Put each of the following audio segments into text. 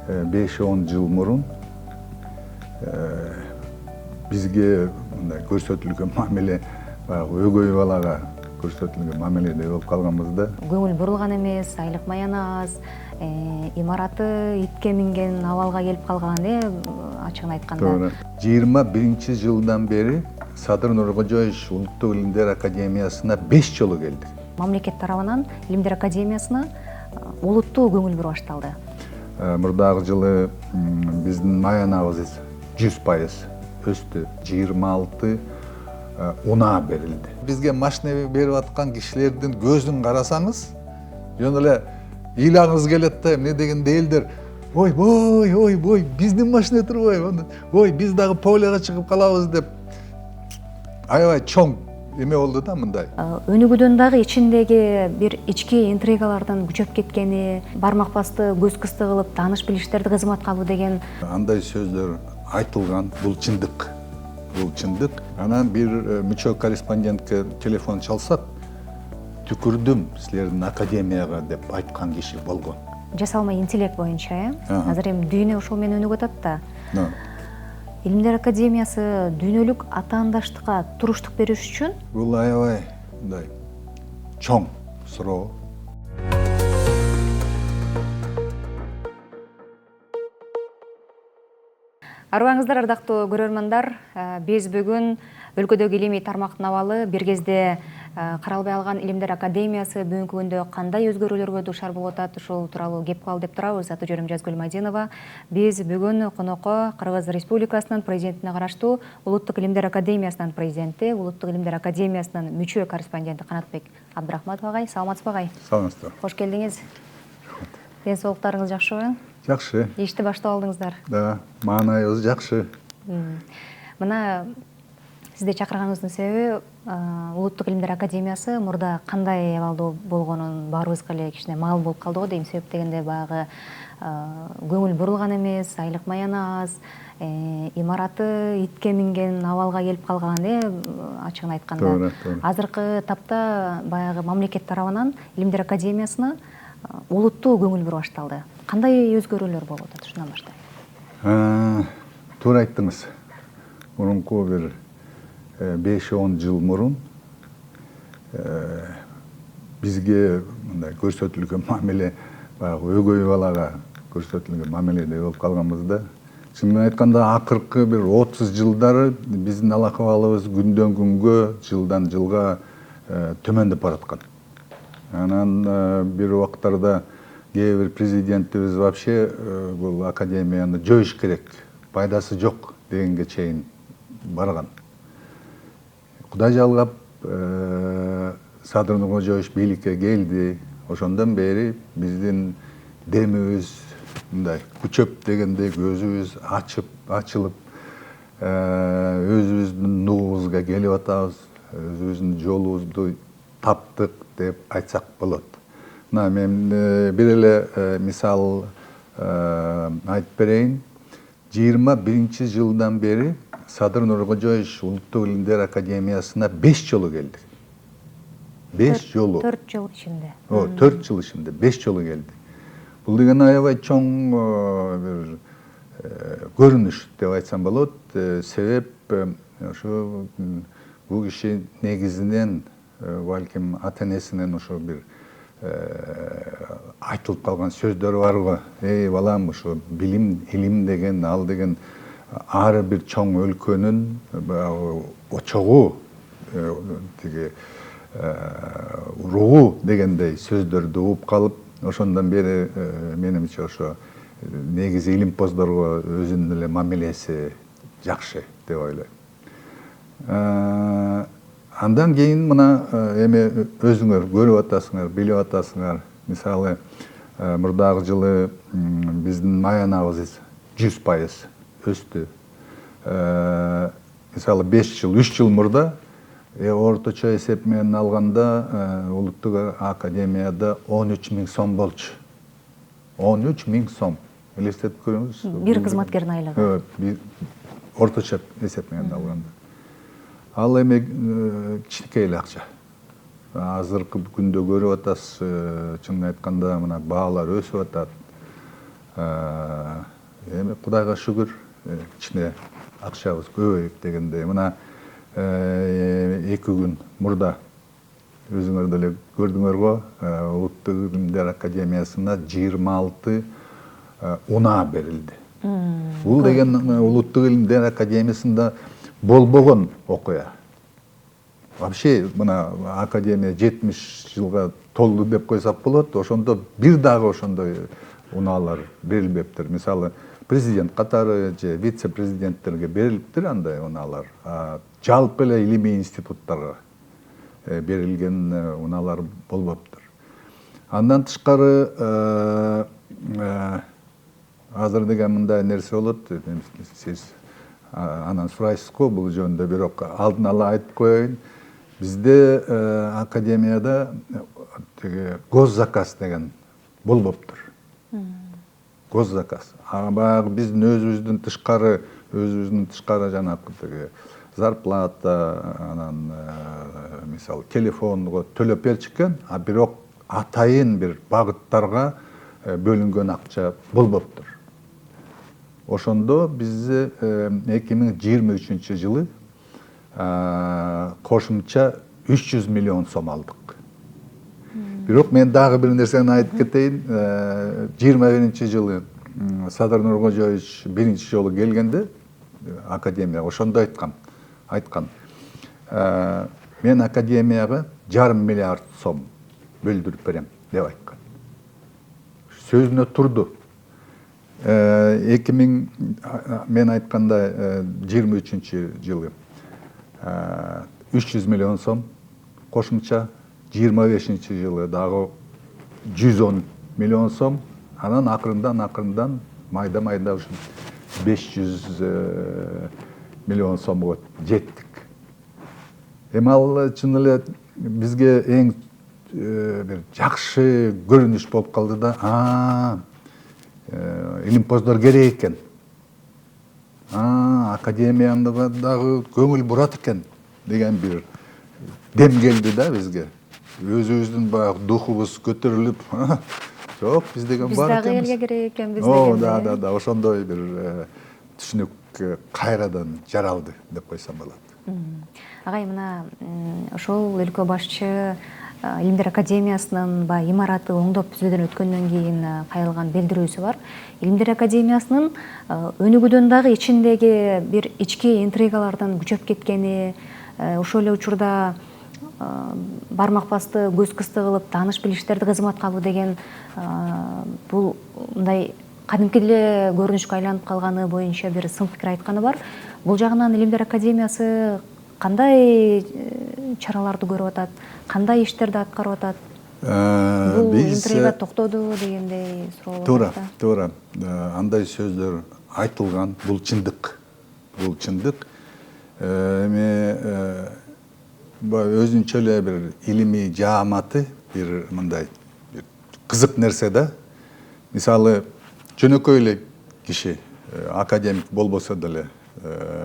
5-10 жыл мурун бизге мындай көрсөтүлгөн мамиле баягы өгөй балага көрсөтүлгөн мамиледе болуп калганбыз да. Көңүл бурулган эмес, айлык маяны аз, имараты итке минген абалга келип калган, ачыгын айтканда. Туура. 21-жылдан бери Садыр Нуркожоевич Улуттук Илимдер Академиясына 5 жолу келдик. Мамлекет тарабынан Илимдер Академиясына олуттуу көңүл буруу башталды. Мурдагы жылы биздин маянабыз 100% өстү, 26 унаа берилди. Бизге машина берип аткан кишилердин көзүн карасаңыз, жөн эле ыйлагыңыз келет да, эмне дегенде элдер ой, биздин машина турбайбы? Ой, биз дагы полега чыгып калабыз деп аябай чоң эме болду да мындай. Өнүгүүдөн дагы ичиндеги бир ички интригалардан күчөп кеткени, бармак басты, көз кысты кылып, тааныш билиштерди кызматка алуу деген Андай сөздөр айтылган, бул чындык. Бул чындык. Анан бир мүчө корреспондентке телефон чалсак, түкүрдүм силердин академияга деп айткан киши болгон. жасалма интеллект боюнча, азыр эми дүйнө ошол менен өнүгүп атат да. Илимдер Академиясы дүйнөлүк атаандаштыкка туруштук бериш үчүн Бул аябай мындай чоң суроо. Арыбаңыздар, ардактуу көрөрмандар, биз бүгүн өлкөдөгү илимий тармактын абалы бир кезде каралбай алган Илимдер Академиясы бүгүнкү күндө кандай өзгөрүүлөргө дуушар болуп атат, ушул тууралуу кеп калалы деп турабыз. Аты жөнүм Жазгүл Мадинова. Биз бүгүн конокко Кыргыз Республикасынын президентине караштуу Улуттук Илимдер Академиясынын президенти, Улуттук Илимдер Академиясынын мүчө корреспонденти Канатбек Абдрахматов агай. Саламатсызбы агай? Саламатсыздар. Кош келдиңиз. Ден соолуктарыңыз жакшыбы? Жакшы. Ишти баштап алдыңыздар. Да, маанайыбыз жакшы. Мына сизди чакырганыбыздын себеби Улуттук Илимдер Академиясы мурда кандай абалда болгонун баарыбызга эле кичине маалым болуп калды го дейм. Себеп дегенде баягы көңүл бурулган эмес, айлык маяны аз, имараты итке минген абалга келип калган, ачыгын айтканда. Азыркы тапта баягы мамлекет тарабынан Илимдер Академиясына олуттуу көңүл буруу башталды. Кандай өзгөрүүлөр болуп атат? Ушундан баштайбы. Туура айттыңыз. Мурунку бир 5-10 жыл мурун бизге мындай көрсөтүлгөн мамиле баягы өгөй балага көрсөтүлгөн мамиледе болуп калганбыз да. Чынын айтканда акыркы бир 30 жылдары биздин ал акыбалыбыз күндөн күнгө, жылдан жылга төмөндөп бараткан. Анан бир убактарда кээ бир президентибиз вообще бул академияны жоюш керек, пайдасы жок дегенге чейин барган. Кудай жалгап, Садыр Нуркожоевич бийликке келди. Ошондон бери биздин демибиз мындай күчөп дегенде көзүбүз ачылып, өзүбүздүн нугубузга келип атабыз, өзүбүздүн жолубузду таптык деп айтсак болот. Мына мен бир эле мисал айтып берейин. 21-жылдан бери Садыр Нуркожоевич Улуттук Илимдер Академиясына 5 жолу келдик. 5 жолу. 4 жыл ичинде. 4 жыл ичинде 5 жолу келдик. Бул деген аябай чоң бир көрүнүш деп айтсам болот. Себеп ошо бул киши негизинен балким ата-энесинен ошо бир айтылып калган сөздөр барго. Эй балам, ошо билим, илим деген, ал деген ар бир чоң өлкөнүн очогу, тиги уруу дегендей сөздөрдү угуп калып, ошондон бери менимче ошо негизи илимпоздорго өзүнүн эле мамилеси жакшы деп ойлойм. Андан кийин мына эми өзүңөр көрүп атасыңар, билип атасыңар. Мисалы, мурдагы жылы биздин маянабыз 100% өстү. Мисалы 5 жыл, 3 жыл мурда орточо эсеп менен алганда Улуттук Академияда 13 000 сом болчу. 13 000 сом. Элестетип көрүңүз. Бир кызматкердин айлыгы. Орточо эсеп менен алганда. Ал эми кичинекей эле акча. Азыркы күндө көрүп атасыз, чынын айтканда мына баалар өсүп атат. Кудайга шүгүр, кичине акчабыз көбөйүп дегендей. Мына 2 күн мурда өзүңөр деле көрдүңөр го, Улуттук Илимдер Академиясына 26 унаа берилди. Бул деген Улуттук Илимдер Академиясында болбогон окуя. Вообще мына академия 70 жылга толду деп койсак болот. Ошондо бир дагы ошондой унаалар берилбептир. Мисалы, президент катары же вице-президенттерге берилиптир андай унаалар. Жалпы эле илимий институттарга берилген унаалар болбоптур. Андан тышкары азыр деген мындай нерсе болот. Сиз анан сурайсыз го бул жөнүндө, бирок алдын ала айтып коеюн. Бизде академияда госзаказ деген болбоптур. Госзаказ. Баягы биздин өзүбүздүн тышкары жанагы зарплата, анан мисалы телефонго төлөп берчүкен, бирок атайын бир багыттарга бөлүнгөн акча болбоптур. Ошондо биз 2023 жылы кошумча 300 миллион сом алдык. Бирок мен дагы бир нерсени айтып кетейин. 21-жылы Садыр Нуркожоевич биринчи жолу келгенде академияга ошондо айткан. Мен академияга 1,5 миллиард сом бөлдүрүп берем деп айткан. Сөзүнө турду. Мен айткандай 23-жылы 300 миллион сом кошумча, 25-жылы дагы 110 миллион сом, анан акырындан майда ушу 500 миллион сомго жеттик. Ал чын эле бизге эң бир жакшы көрүнүш болуп калды да. Илимпоздор керек экен. Академияга дагы көңүл бурат экен деген бир дем келди да бизге. Өзүбүздүн баягы духубуз көтөрүлүп, жок, биз деген бар экенбиз. Биз дагы элге керек экенбиз деген. Да, ошондой бир түшүнүк кайрадан жаралды деп койсом болот. Агай, мына ошол өлкө башчы Илимдер Академиясынын имараты оңдоп түзүүдөн өткөндөн кийин кайрылган билдирүүсү бар. Илимдер Академиясынын өнүгүүдөн дагы ичиндеги бир ички интригалардан күчөп кеткени, ошол эле учурда бармак басты, көз кысты кылып, тааныш билиштерди кызматка алуу деген бул мындай кадимки деле көрүнүшкө айланып калганы боюнча бир сын пикир айтканы бар. Бул жагынан Илимдер Академиясы кандай чараларды көрүп атат, кандай иштерди аткарып атат? Бул интрига токтоду дегендей суроо. Туура. Андай сөздөр айтылган. Бул чындык. Эми өзүнчө эле бир илимий жааматы бир мындай кызык нерсе да. Мисалы, жөнөкөй эле киши, академик болбосо деле,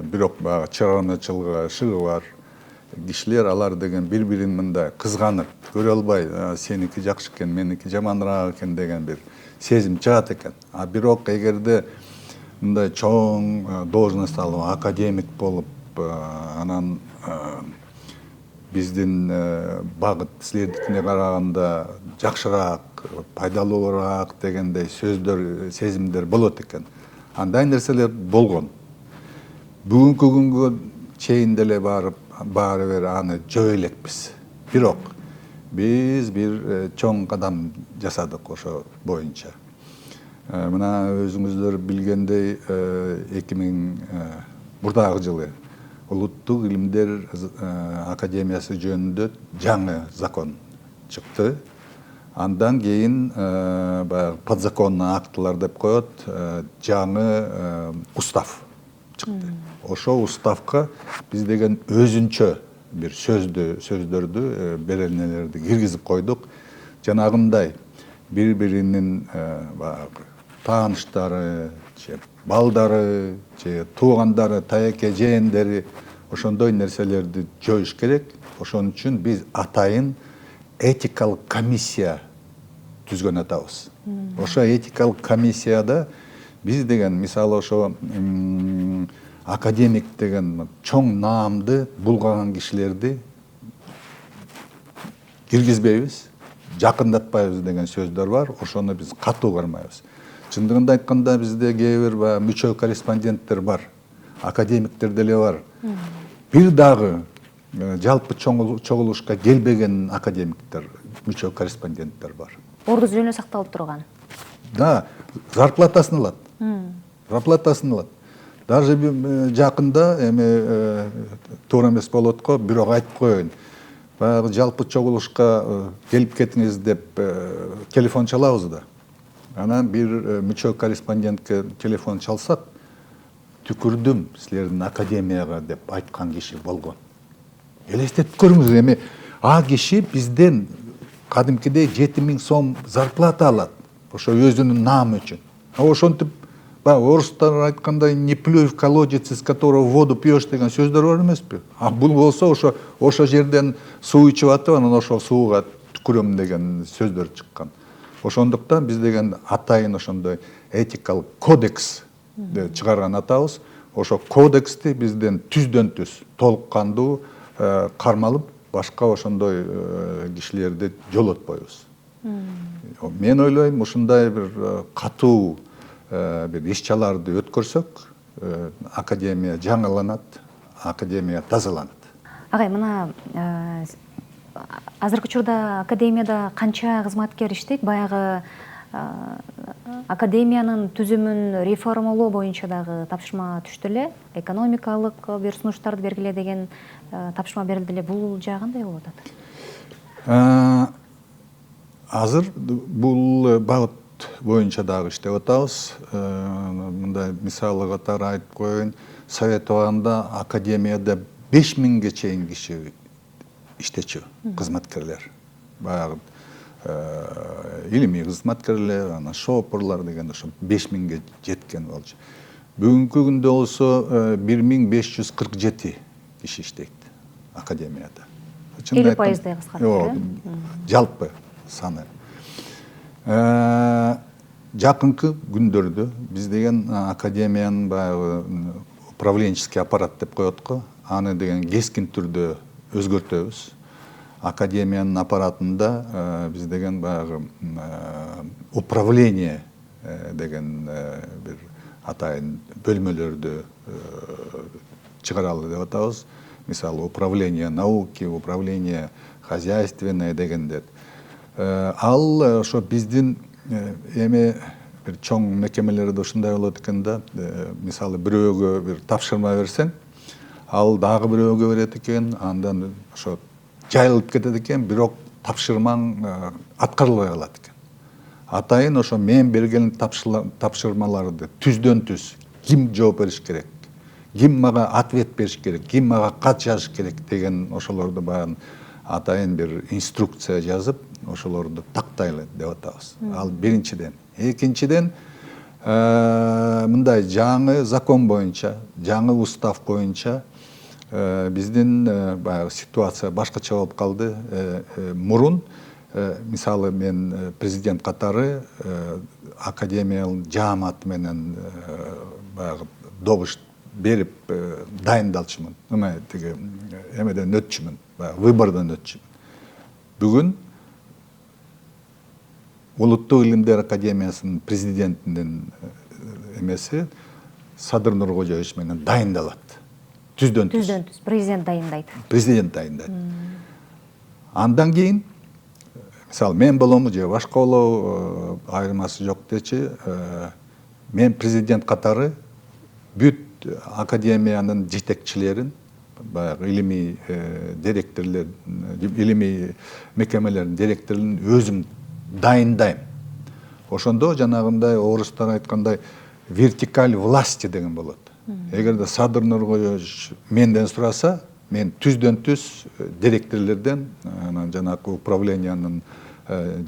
бирок баягы чыгармачылыгы бар кишилер, алар деген бири-бирин мындай кызганып, көрө албай, сеники жакшы экен, меники жаманыраак экен деген бир сезим чыгат экен. Бирок эгерде мындай чоң должность алып, академик болуп, анан биздин багыт силердикине караганда жакшыраак, пайдалуураак дегендей сөздөр, сезимдер болот экен. Андай нерселер болгон. Бүгүнкү күнгө чейин деле баары бир аны жөө элекпиз. Бирок биз бир чоң кадам жасадык ошо боюнча. Мына өзүңүздөр билгендей 2000 мурдагы жылы Улуттук Илимдер Академиясы жөнүндө жаңы закон чыкты. Андан кийин баягы подзаконный актылар деп коет, жаңы устав чыкты. Ошо уставка биз деген өзүнчө бир сөздөрдү, беренелерди киргизип койдук. Жанагындай бири-биринин баягы тааныштары, балдары, туугандары, таяке жээндери ошондой нерселерди жоюш керек. Ошон үчүн биз атайын этикалык комиссия түзгөн атабыз. Ошо этикалык комиссияда Биз деген мисалы ошо академик деген чоң наамды булгаган кишилерди киргизбейбиз, жакындатпайбыз деген сөздөр бар. Ошону биз катуу кармайбыз. Чындыгында айтканда бизде кээ бир мүчө корреспонденттер бар, академиктер деле бар. Бир дагы жалпы чогулушка келбеген академиктер, мүчө корреспонденттер бар. Орду жөнү сакталып турган. Да, зарплатасын алат. Зарплатасын алат. Даже жакында эми туура эмес болот го, бирок айтып коеюн. Баягы жалпы чогулушка келип кетиңиз деп телефон чалабыз да. Анан бир мүчө корреспондентке телефон чалсак, түкүрдүм силердин академияга деп айткан киши болгон. Элестетип көрүңүз, эми киши бизден кадимкидей 7000 сом зарплата алат. Ошо өзүнүн наамы үчүн. Ошентип орустар айткандай не плюй в колодец, из которого воду пьешь деген сөздөр бар эмеспи? Бул болсо ошо жерден суу ичип атып, анан ошо сууга түкүрөм деген сөздөр чыккан. Ошондуктан биз деген атайын ошондой этикалык кодекс чыгарган атабыз. Ошо кодексти бизден түздөн-түз толук кандуу кармалып, башка ошондой кишилерди жолотпойбуз. Мен ойлойм, ушундай бир катуу бир иш-чараларды өткөрсөк, академия жаңыланат, академия тазаланат. Агай, мына азыркы учурда академияда канча кызматкер иштейт? Баягы академиянын түзүмүн реформалоо боюнча дагы тапшырма түштү эле, экономикалык бир сунуштарды бергиле деген тапшырма берилди эле. Бул жагы кандай болуп атат? Азыр бул багыт боюнча дагы иштеп атабыз. Мындай мисалы катары айтып коеюн, совет убагында академияда 5000ге чейин киши иштечү кызматкерлер. Баягы илимий кызматкерлер, анан шопурлар деген ошо 5000ге жеткен болчу. Бүгүнкү күндө болсо 1547 киши иштейт академияда. 50%дай кыскарды. Жалпы саны. Жакынкы күндөрдө биз деген академиянын баягы управленческий аппарат деп коет го, аны деген кескин түрдө өзгөртөбүз. Академиянын аппаратында биз деген баягы управление деген бир атайын бөлмөлөрдү чыгаралы деп атабыз. Мисалы, управление науки, управление хозяйственное дегендер. Ал ошо биздин эми бир чоң мекемелерде ушундай болот экен да, мисалы бирөөгө бир тапшырма берсең, ал дагы бирөөгө берет экен, андан ошо жайылып кетет экен, бирок тапшырмаң аткарылбай калат экен. Атайын ошо мен берген тапшырмаларды түздөн-түз ким жооп бериш керек, ким мага ответ бериш керек, ким мага кат жазыш керек деген ошолорду баягы атайын бир инструкция жазып, ошолорду тактайлы деп атабыз. Ал биринчиден. Экинчиден, мындай жаңы закон боюнча, жаңы устав боюнча биздин баягы ситуация башкача болуп калды. Мурун, мисалы мен президент катары академиянын жааматы менен баягы добуш берип дайындалчумун. Тиги эмеден өтчүмүн, выбордон өтчүмүн. Бүгүн Улуттук илимдер академиясынын президентинин эмеси Садыр Нуркожоевич менен дайындалат. Түздөн-түз. Түздөн-түз. Президент дайындайт. Президент дайындайт. Андан кийин, мисалы, мен болому же башка болобу, айырмасы жок дечи, мен президент катары бүт академиянын жетекчилерин, баягы илимий директорлор, илимий мекемелердин директорлорун өзүм дайындайм. Ошондо жанагындай орустар айткандай вертикаль власти деген болот. Эгерде Садыр Нуркожоевич менден сураса, мен түздөн-түз директорлордон, анан жанагы управлениянын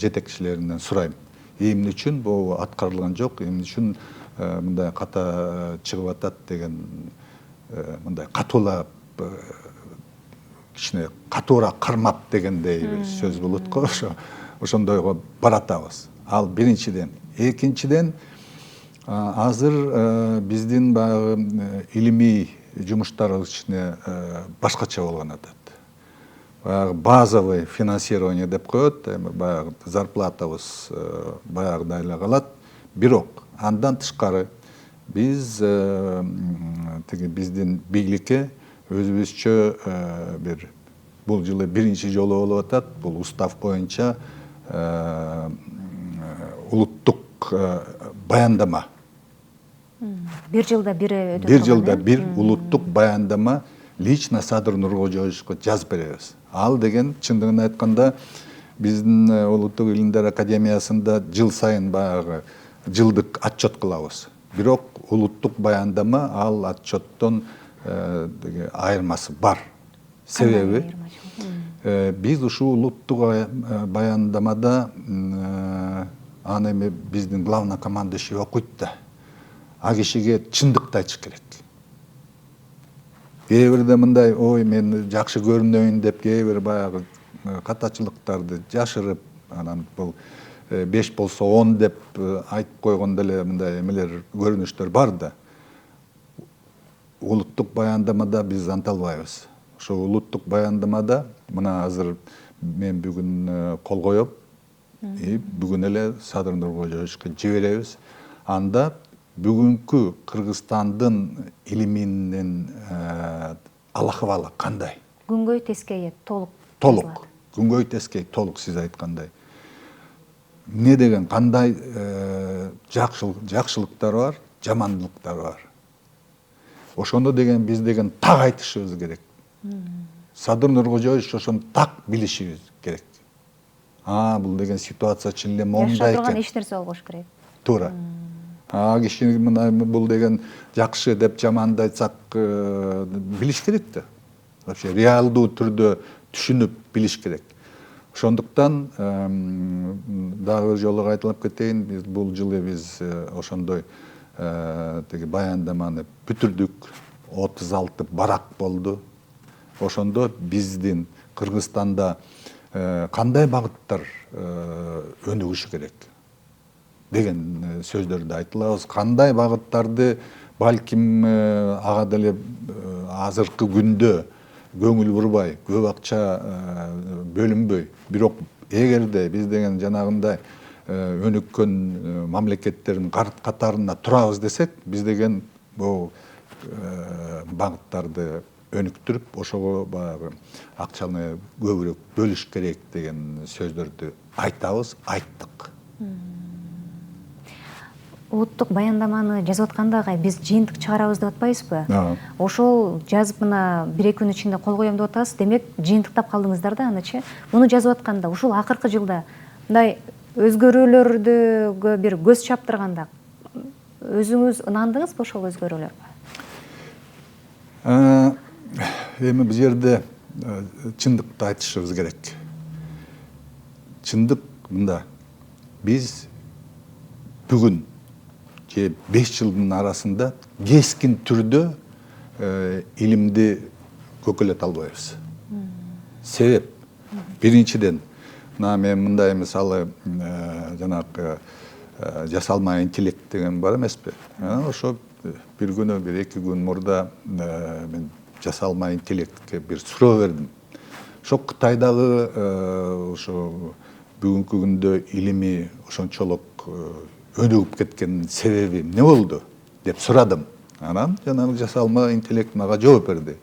жетекчилеринен сурайм. Эмне үчүн бул аткарылган жок, эмне үчүн мындай ката чыгып атат деген, мындай катуулап, кичине катуураак кармап дегендей бир сөз болот го. Ошондойго баратабыз. Ал биринчиден. Экинчиден, Азыр биздин баягы илимий жумуштарыбыз ичине башкача болгон атат. Баягы базовый финансирование деп коет, эми баягы зарплатабыз баягыдай эле калат. Бирок андан тышкары биз тиги биздин бийликке өзүбүзчө бир бул жылы биринчи жолу болуп атат. Бул устав боюнча улуттук баяндама. Бир жылда бири өтөт. Бир жылда бир улуттук баяндама лично Садыр Нуркожоевичке жазып беребиз. Ал деген чындыгын айтканда биздин Улуттук илимдер академиясында жыл сайын баягы жылдык отчет кылабыз. Бирок улуттук баяндама ал отчеттон айырмасы бар. Себеби биз ушул улуттук баяндамада аны эми биздин главнокомандующий окуйт да. А кишиге чындыкты айтыш керек. Кээ бирде мындай, ой, мен жакшы көрүнөйүн деп кээ бир баягы катачылыктарды жашырып, анан бул 5 болсо 10 деп айтып койгон деле мындай эмелер, көрүнүштөр бар да. Улуттук баяндамада биз анталбайбыз. Ошо улуттук баяндамада мына азыр мен бүгүн кол коём, бүгүн эле Садыр Нуркожоевичке жиберебиз. Анда бүгүнкү Кыргызстандын илиминин алакыбалы кандай? Күнгөй тескейи толук. Толук. Күнгөй тескей толук сиз айткандай. Эмне деген кандай жакшылыктары бар, жамандыктары бар. Ошондо деген биз деген так айтышыбыз керек. Садыр Нуркожоевич ошону так билишибиз керек. Бул деген ситуация чын эле момундай экен. Жашап турган эч нерсе болбош керек. Туура. Киши мына бул деген жакшы деп жаманды айтсак билиш керек да. Вообще реалдуу түрдө түшүнүп билиш керек. Ошондуктан дагы бир жолу кайталап кетейин, биз бул жылы биз ошондой теги баяндаманы бүтүрдүк. 36 барак болду. Ошондо биздин Кыргызстанда кандай багыттар өнүгүшү керек деген сөздөрдү айтылабыз. Кандай багыттарды балким ага деле азыркы күндө көңүл бурбай, көп акча бөлүнбөй, бирок эгерде биз деген жанагындай өнүккөн мамлекеттердин катарына турабыз десек, биз деген бул багыттарды өнүктүрүп, ошого баягы акчаны көбүрөөк бөлүш керек деген сөздөрдү айтабыз, айттык. Улуттук баяндаманы жазып атканда биз жыйынтык чыгарабыз деп атпайбызбы? Ошол жазып мына 1-2 күн ичинде кол коем деп атасыз. Демек жыйынтыктап калдыңыздар да анычы. Муну жазып атканда ушул акыркы жылда мындай өзгөрүүлөрдү бир көз чаптырганда өзүңүз ынандыңызбы ошол өзгөрүүлөргө? Эми бул жерде чындыкты айтышыбыз керек. Чындык мында. Биз бүгүн 5 жылдын арасында кескин түрдө илимди көкөлөт албайбыз. Себеп биринчиден, мына мен мындай мисалы жанагы жасалма интеллект деген бар эмеспи? Ошо бир күнү, 1-2 күн мурда мен жасалма интеллектке бир суроо бердим. Ошо Кытайдагы ошо бүгүнкү күндө илими ошончолук өнүгүп кеткен себеби эмне болду деп сурадым. Анан жанагы жасалма интеллект мага жооп берди.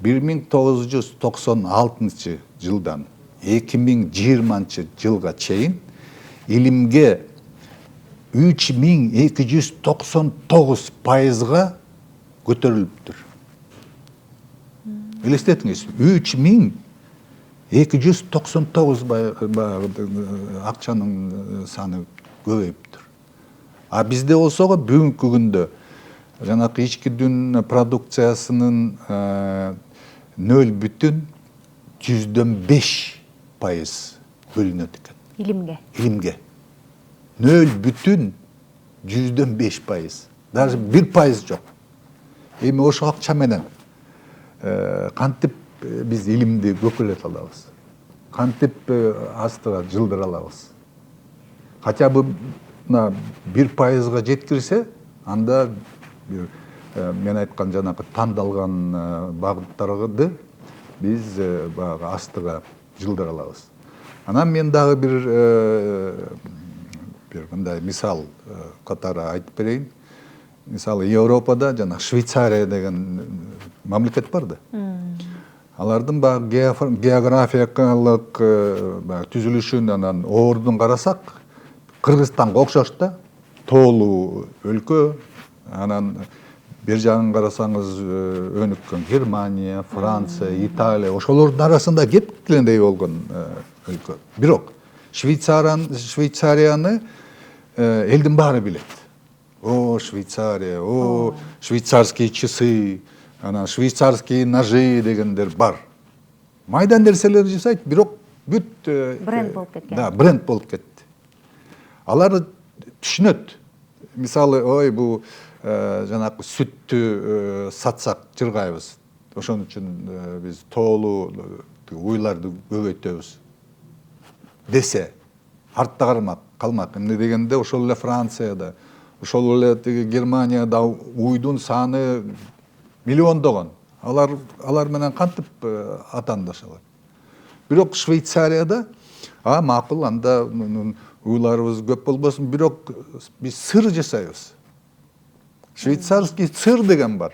1996 жылдан 2020 жылга чейин илимге 3299%га көтөрүлүптүр. Элестетиңиз, 3299 акчанын саны көбөйүптүр. А бизде болсо бүгүнкү күндө жанагы ички дүн продукциясынын 0,5% бөлүнөт экен. Илимге. Илимге. 0,5%. Даже 1% жок. Эми ошо акча менен кантип биз илимди көкөлөт алабыз? Кантип астыга жылдыра алабыз? Хотя бы мына 1%га жеткирсе, анда бир мен айткан жанагы тандалган багыттарды биз баягы астыга жылдыра алабыз. Анан мен дагы бир мындай мисал катары айтып берейин. Мисалы Европада жана Швейцария деген мамлекет бар да. Алардын баягы географиялык түзүлүшүн анан ордун карасак, Кыргызстанга окшош да, тоолуу өлкө. Анан бер жагын карасаңыз өнүккөн Германия, Франция, Италия, ошолордун арасында кептелендей болгон өлкө. Бирок Швейцарияны элдин баары билет. О, Швейцария, о, швейцарские часы, анан швейцарские ножи дегендер бар. Майдан нерселер жасайт, бирок бүт бренд болуп кеткен. Да, бренд болуп кетти. Алар түшүнөт. Мисалы, ой, бул жанагы сүттү сатсак жыргайбыз. Ошон үчүн биз тоолуу уйларды көбөйтөбүз десе, артта калмак. Эмне дегенде ошол эле Францияда, ошол эле Германияда уйдун саны миллиондогон. Алар менен кантип атаандашалат. Бирок Швейцарияда макул, анда уйларыбыз көп болбосун, бирок биз сыр жасайбыз. Швейцарский сыр деген бар.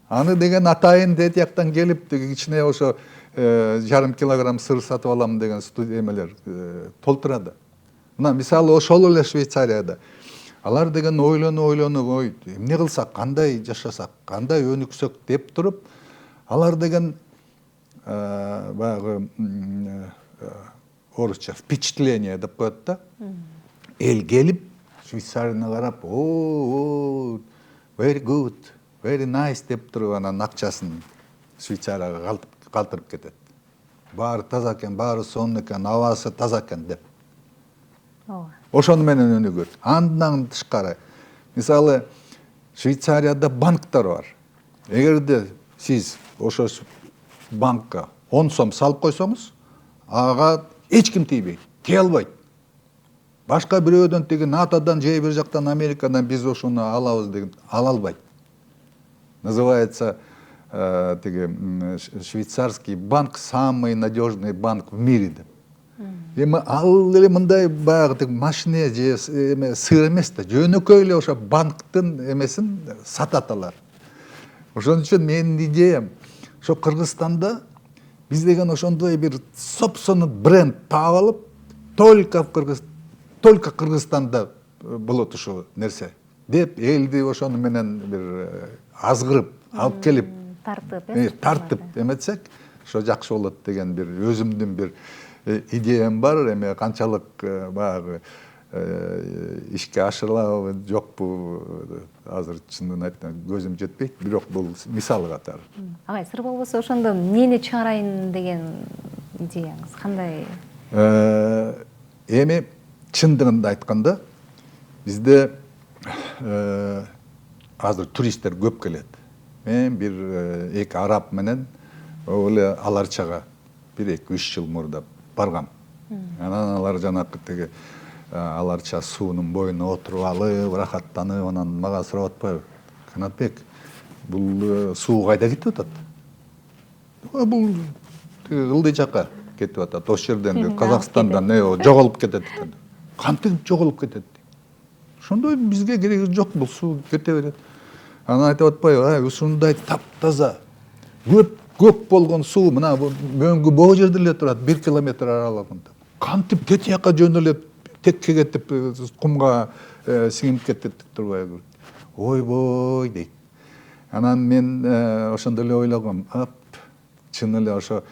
Аны деген атайын тетияктан келип, кичине ошо жарым килограмм сыр сатып алам деген эмелер толтурады. Мына мисалы ошол эле Швейцарияда алар деген ойлонуп, ой, эмне кылсак, кандай жашасак, кандай өнүксөк деп туруп, алар деген баягы орусча впечатление деп коет да. Эл келип, Швейцарияны карап, о, very good, very nice деп туруп, анан акчасын Швейцарияга калтырып кетет. Баары таза экен, баары сонун экен, абасы таза экен деп. Ошону менен өнүгөт. Андан тышкары, мисалы, Швейцарияда банктар бар. Эгерде сиз ошо банкка 10 сом салып койсоңуз, ага эч ким тийбейт, тие албайт. Башка бирөөдөн НАТОдан же бир жактан Америкадан биз ошону алабыз деген ала албайт. Называется швейцарский банк самый надежный банк в мире деп. Эми ал эле мындай баягы машина же сыр эмес да, жөнөкөй эле ошо банктын эмесин сатат алар. Ошон үчүн менин идеям, ошо Кыргызстанда биз деген ошондой бир собственный бренд таап алып, только Кыргызстанда болот ушул нерсе деп, элди ошону менен бир азгырып алып келип тартып эметсек, ошо жакшы болот деген бир өзүмдүн бир идеям бар. Эми канчалык баягы ишке ашырылабы жокпу, азыр чынын айтканда көзүм жетпейт, бирок бул мисал катары. Агай, сыр болбосо ошондо эмнени чыгарайын деген идеяңыз кандай? Эми чындыгында айтканда, бизде азыр туристтер көп келет. Мен бир эки араб менен эле Аларчага 1-2-3 жыл мурда баргам. Анан алар жанакы Аларча суунун боюна отуруп алып, рахаттанып, анан мага сурап атпайбы: "Канатбек, бул суу кайда кетип атат?" Бул ылдый жака кетип атат. Ошол жерден Казакстандан жоголуп кетет экен. Кантип жоголуп кетет? Ошондой бизге кереги жок, бул суу кете берет. Анан айтып атпайбы: "Ушундай таптаза, көк болгон суу мына мөңгү боо жерде эле турат, 1 километр аралыгында. Кантип кете жака жөнөлүп, текке кетип, кумга сиңип кетет турбайбы?" Ойбой дейт. Анан мен ошондо эле ойлогом, чын эле ошо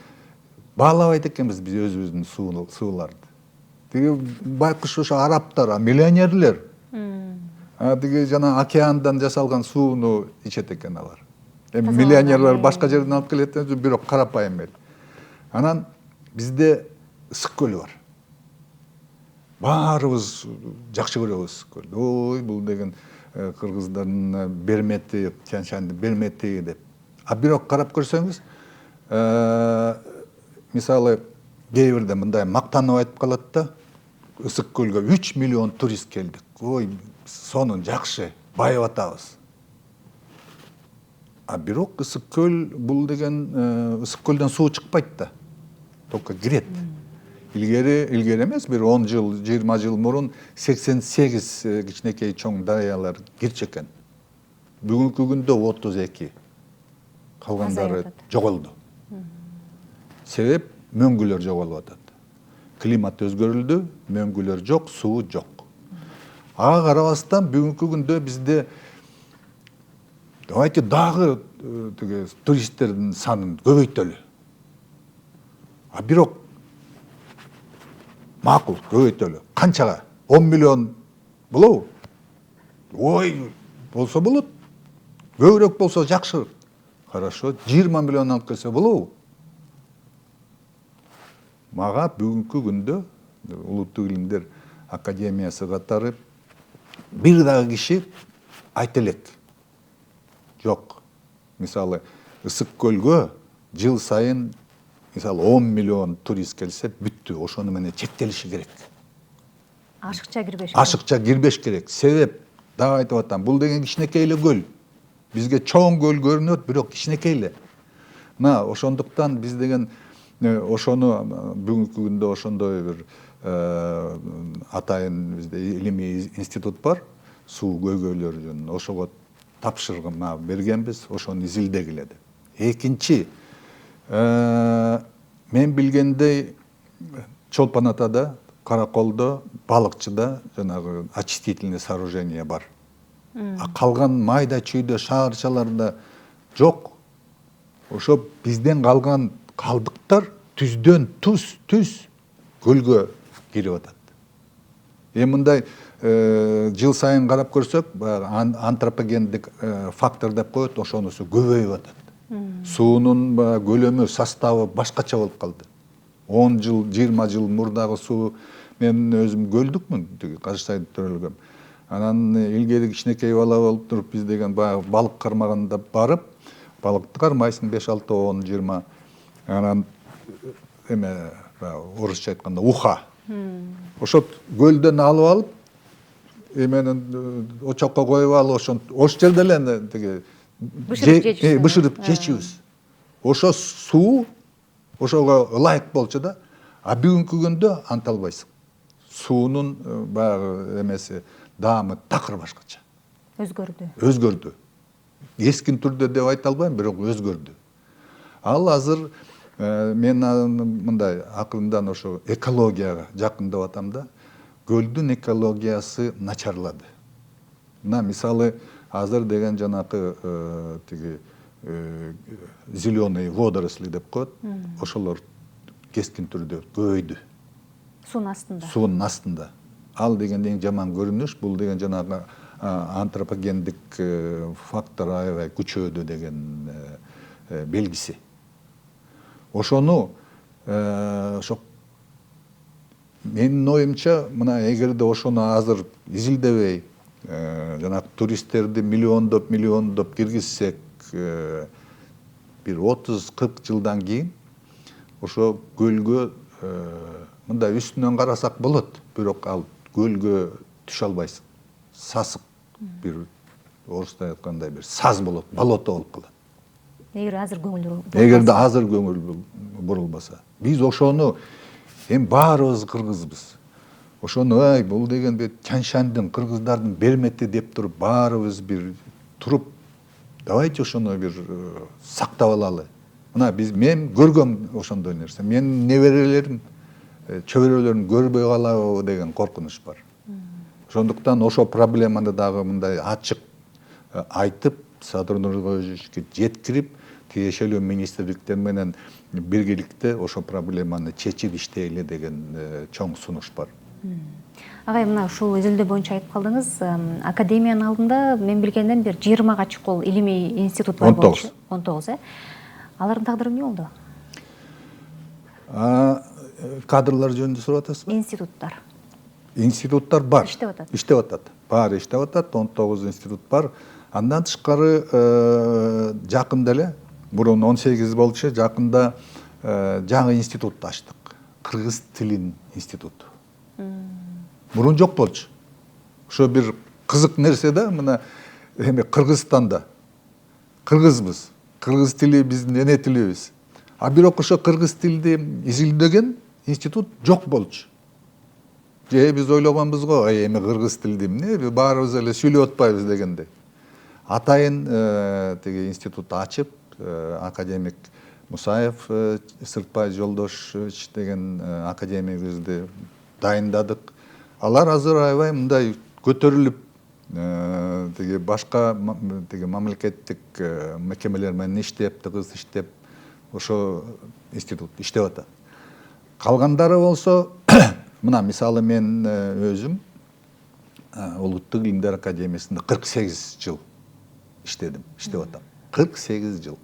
баалабайт экенбиз биз өзүбүздүн сууларды. Тиги байкуш ошо арабтар, миллионерлер. Тиги жана океандан жасалган сууну ичет экен алар. Миллионерлер башка жерден алып келет, бирок карапайым эл. Анан бизде ысык көл бар. Баарыбыз жакшы көрөбүз ысык көлдү. Ой, бул деген кыргыздардын бермети, Тянь-Шаньдын бермети деп. Бирок карап көрсөңүз, мисалы кээ бирде мындай мактанып айтып калат да: Ысык көлгө 3 миллион турист келдик. Ой, сонун жакшы, байып атабыз. А бирок ысык көл бул деген ысык көлдөн суу чыкпайт да. Только кирет. Илгери эмес, бир 10 жыл, 20 жыл мурун 88 кичинекей чоң дарыялар кирчү экен. Бүгүнкү күндө 32. Калгандары жоголду. Себеп мөңгүлөр жоголуп атат. Климат өзгөрүлдү, мөңгүлөр жок, суу жок. Ага карабастан бүгүнкү күндө бизде давайте дагы туристтердин санын көбөйтөлү. А бирок макул көбөйтөлү. Канчага? 10 миллион болобу? Ой, болсо болот. Көбүрөөк болсо жакшы. Хорошо, 20 миллион алып келсе болобу? Мага бүгүнкү күндө Улуттук илимдер академиясы катары бир дагы киши айта элек. Жок. Мисалы, ысык көлгө жыл сайын мисалы 10 миллион турист келсе бүттү, ошону менен чектелиши керек. Ашыкча кирбеш. Ашыкча кирбеш керек. Себеп дагы айтып атам, бул деген кичинекей эле көл. Бизге чоң көл көрүнөт, бирок кичинекей эле. Мына ошондуктан биз деген ошону бүгүнкү күндө ошондой бир атайын бизде илимий институт бар, суу көйгөйлөрү жөнүндө. Ошого тапшырма бергенбиз, ошону изилдегиле деп. Экинчи, мен билгендей Чолпон Атада, Караколдо, Балыкчыда жанагы очистительный сооружение бар. А калган майда чүйдө шаарчаларда жок. Ошо бизден калган калдыктар түздөн түз көлгө кирип атат. Мындай жыл сайын карап көрсөк, антропогендик фактор деп коет, ошонусу көбөйүп атат. Суунун көлөмү, составы башкача болуп калды. 10 жыл, 20 жыл мурдагы суу, мен өзүм көлдүкмүн, Кашсайда төрөлгөм. Анан илгери кичинекей бала болуп туруп биз деген баягы балык кармаганда барып, балыкты кармайсың 5-6, 10, 20. Анан орусча айтканда уха. Ошо көлдөн алып алып, очокко коюп алып, ошол жерде эле бышырып жечүбүз. Ошо суу ошого ылайык болчу да. А бүгүнкү күндө анта албайсың. Суунун баягы эмеси, даамы такыр башкача. Өзгөрдү. Эскин түрдө деп айта албайм, бирок өзгөрдү. Ал азыр мен мындай акырындан ошо экологияга жакындап атам да. Көлдүн экологиясы начарлады. Мына мисалы азыр деген жанакы тиги зеленые водоросли деп коет. Ошолор кескин түрдө көбөйдү. Суунун астында. Ал деген эң жаман көрүнүш, бул деген жанагы антропогендик фактор аябай күчөдү деген белгиси. Ошону ошо менин оюмча, мына эгерде ошону азыр изилдебей, жанагы туристтерди миллиондоп киргизсек, бир 30-40 жылдан кийин ошо көлгө мындай үстүнөн карасак болот, бирок ал көлгө түшө албайсың. Сасык бир орусча айткандай бир саз болот, болото болуп калат. Эгерде азыр көңүл бурулбаса. Биз ошону баарыбыз кыргызбыз. Ошону бул деген Тянь-Шаньдын, кыргыздардын бермети деп туруп баарыбыз бир туруп, давайте ошону бир сактап алалы. Мына мен көргөм ошондой нерсе. Менин неберелерим, чөбөрөлөрүм көрбөй калабы деген коркунуч бар. Ошондуктан ошо проблеманы дагы мындай ачык айтып, Садыр Нургулжевичке жеткирип, тиешелүү министрликтер менен биргеликте ошо проблеманы чечип иштейли деген чоң сунуш бар. Агай, мына ушул изилдөө боюнча айтып калдыңыз, академиянын алдында мен билгенден бир 20га чукул илимий институт бар болчу. 19, Алардын тагдыры эмне болду? Кадрлар жөнүндө сурап атасызбы? Институттар бар. Иштеп атат. Баары иштеп атат, 19 институт бар. Андан тышкары жакында эле, мурун 18 болчу, жакында жаңы институт ачтык. Кыргыз тилин институту. мурун жок болчу. Ошо бир кызык нерсе да, мына эми Кыргызстанда кыргызбыз. Кыргыз тили биздин эне тилибиз. А бирок ошо кыргыз тилди изилдеген институт жок болчу. Же биз ойлогонбуз го, эми кыргыз тилди эмне, баарыбыз эле сүйлөп атпайбыз дегендей. Атайын тиги институт ачып, академик Мусаев Сыртбай Жолдошевич деген академигибизди дайындадык. Алар азыр аябай мындай көтөрүлүп, тиги башка тиги мамлекеттик мекемелер менен иштеп, тыгыз иштеп, ошо институт иштеп атат. Калгандары болсо, мына мисалы мен өзүм Улуттук Илимдер Академиясында 48 жыл иштедим, иштеп атам. 48 жыл.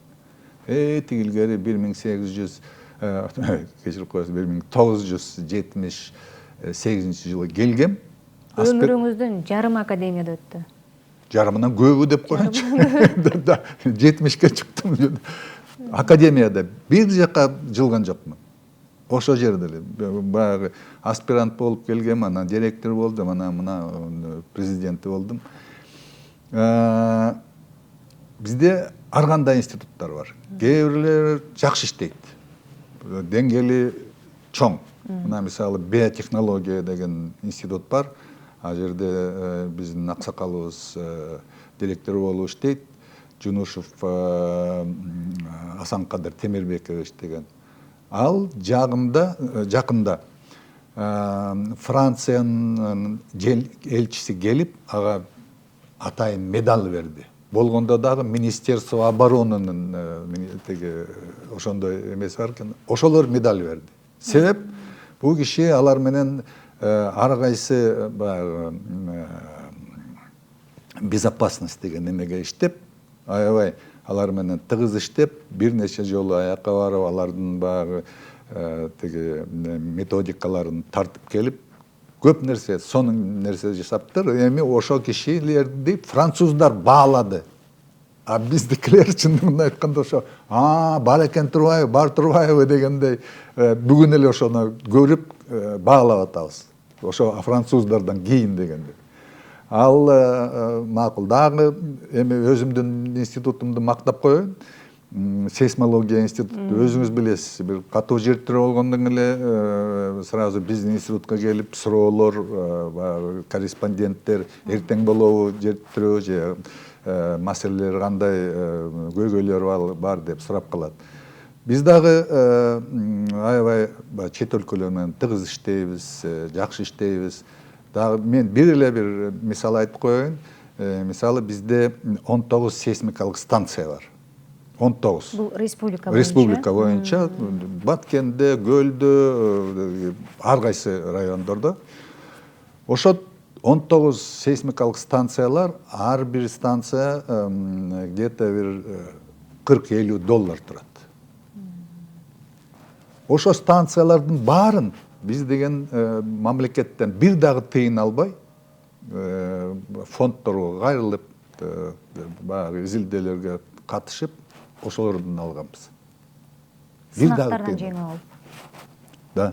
Тигилгери 1800 кечирип коесуз, 1978 жылы келгем. Өмүрүңүздүн жарым академияда өттү. Жарымынан көбү деп коеюнчу. 70ке чыктым. Академияда бир жака жылган жокмун. Ошо жерде эле баягы аспирант болуп келгем, анан директор болдум, анан мына президенти болдум. Бизде ар кандай институттар бар. Кээ бирлери жакшы иштейт. Деңгээли чоң. Мына мисалы биотехнология деген институт бар. А жерде биздин аксакалыбыз директор болуп иштейт. Жунушев Асанкадыр Темирбекович деген. Ал жакында Франциянын элчиси келип, ага атайын медаль берди. Болгондо дагы Министерство оборонунун ошондой эмеси бар экен. Ошолор медаль берди. Себеп бул киши алар менен ар кайсы безопасность деген немеге иштеп, аябай алар менен тыгыз иштеп, бир нече жолу аякка барып, алардын баягы тиги методикаларын тартып келип, көп нерсе, сонун нерсе жасаптыр. Эми ошо кишилерди француздар баалады. А биздикилер чындыгын айтканда ошо бар экен турбайбы, бар турбайбы дегендей бүгүн эле ошону көрүп баалап атабыз. Ошо француздардан кийин дегенде. Ал макул. Дагы эми өзүмдүн институтумду мактап коеюн. Сейсмология институту өзүңүз билесиз, бир катуу жер тирөө болгондон эле сразу биздин институтка келип суроолор, корреспонденттер эртең болобу жер тирөө же маселелер кандай, көйгөйлөр бар деп сурап калат. Биз дагы аябай чет өлкөлөр менен тыгыз иштейбиз, жакшы иштейбиз. Дагы мен бир эле бир мисал айтып коеюн. Мисалы бизде 19 сейсмикалык станция бар. 19. Бул республика боюнча. Республика боюнча Баткенде, Көлдө, ар кайсы райондордо. Ошо 19 сейсмикалык станциялар, ар бир станция где-то бир $40-50 турат. Ошо станциялардын баарын биз деген мамлекеттен бир дагы тыйын албай, фондторго кайрылып, баягы изилдөөлөргө катышып, ошолордун алганбыз. Сынактардан жеңип алып. Да.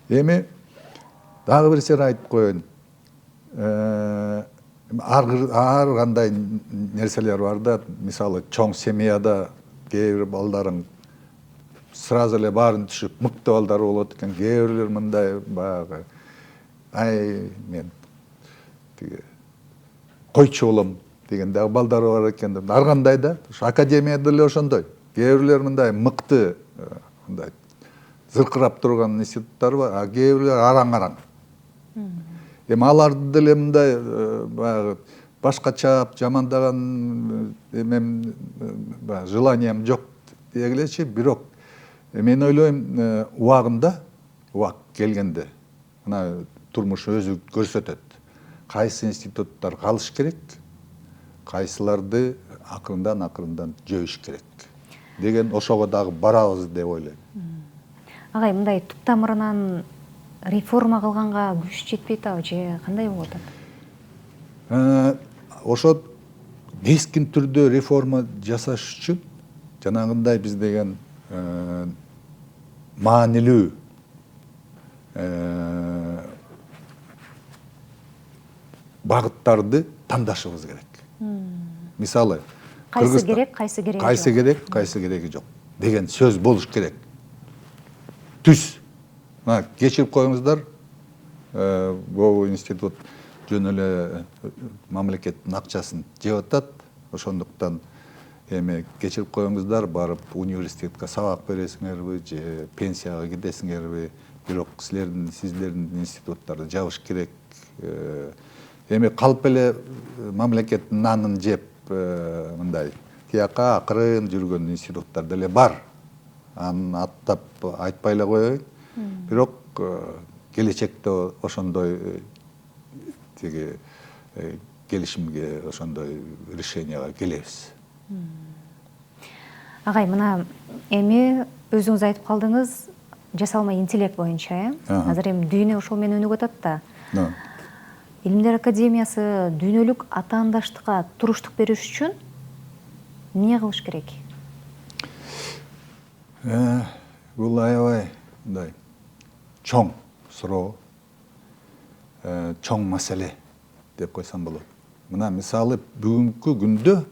Эми дагы бир нерсе айтып коеюн. Ар кандай нерселер бар да, мисалы чоң семьяда кээ бир балдарың сразу эле баарын түшүп мыкты балдар болот экен. Кээ бирлер мындай баягы мен тиги койчу болом деген дагы балдар бар экен. Ар кандай да, ошо академияда эле ошондой. Кээ бирлер мындай мыкты, мындай зыркырап турган институттар бар, а кээ бирлер араң-араң. Эми аларды деле мындай баягы башкача жамандаган эмем желанием жок дегилечи, бирок мен ойлойм, убак келгенде мына турмуш өзү көрсөтөт. Кайсы институттар калыш керек, кайсыларды акырындан жөөш керек деген ошого дагы барабыз деп ойлойм. Агай, мындай туптамырынан реформа кылганга күч жетпей атабы же кандай болуп атат? Ошо кескин түрдө реформа жасаш үчүн жанагындай биз деген маанилүү багыттарды тандашыбыз керек. Мисалы, Кайсы керек, кайсы керек кайсы керек, кайсы кереги жок деген сөз болуш керек. Түз. Мына кечирип коюңуздар, бул институт жөн эле мамлекеттин акчасын жеп атат. Ошондуктан эми кечирип коюңуздар, барып университетке сабак бересиңерби же пенсияга кетесиңерби, бирок сиздердин институттарды жабыш керек. Эми калп эле мамлекеттин нанын жеп мындай тияка акырын жүргөн институттар деле бар. Анын аттап айтпай эле коеюн. Бирок келечекте ошондой тиги келишимге, ошондой решенияга келебиз. Агай, мына эми өзүңүз айтып калдыңыз, жасалма интеллект боюнча, азыр эми дүйнө ошол менен өнүгүп атат да. Илимдер академиясы дүйнөлүк атаандаштыкка туруштук бериш үчүн эмне кылыш керек? Бул аябай мындай чоң суроо, чоң маселе деп койсом болот. Мына мисалы бүгүнкү күндө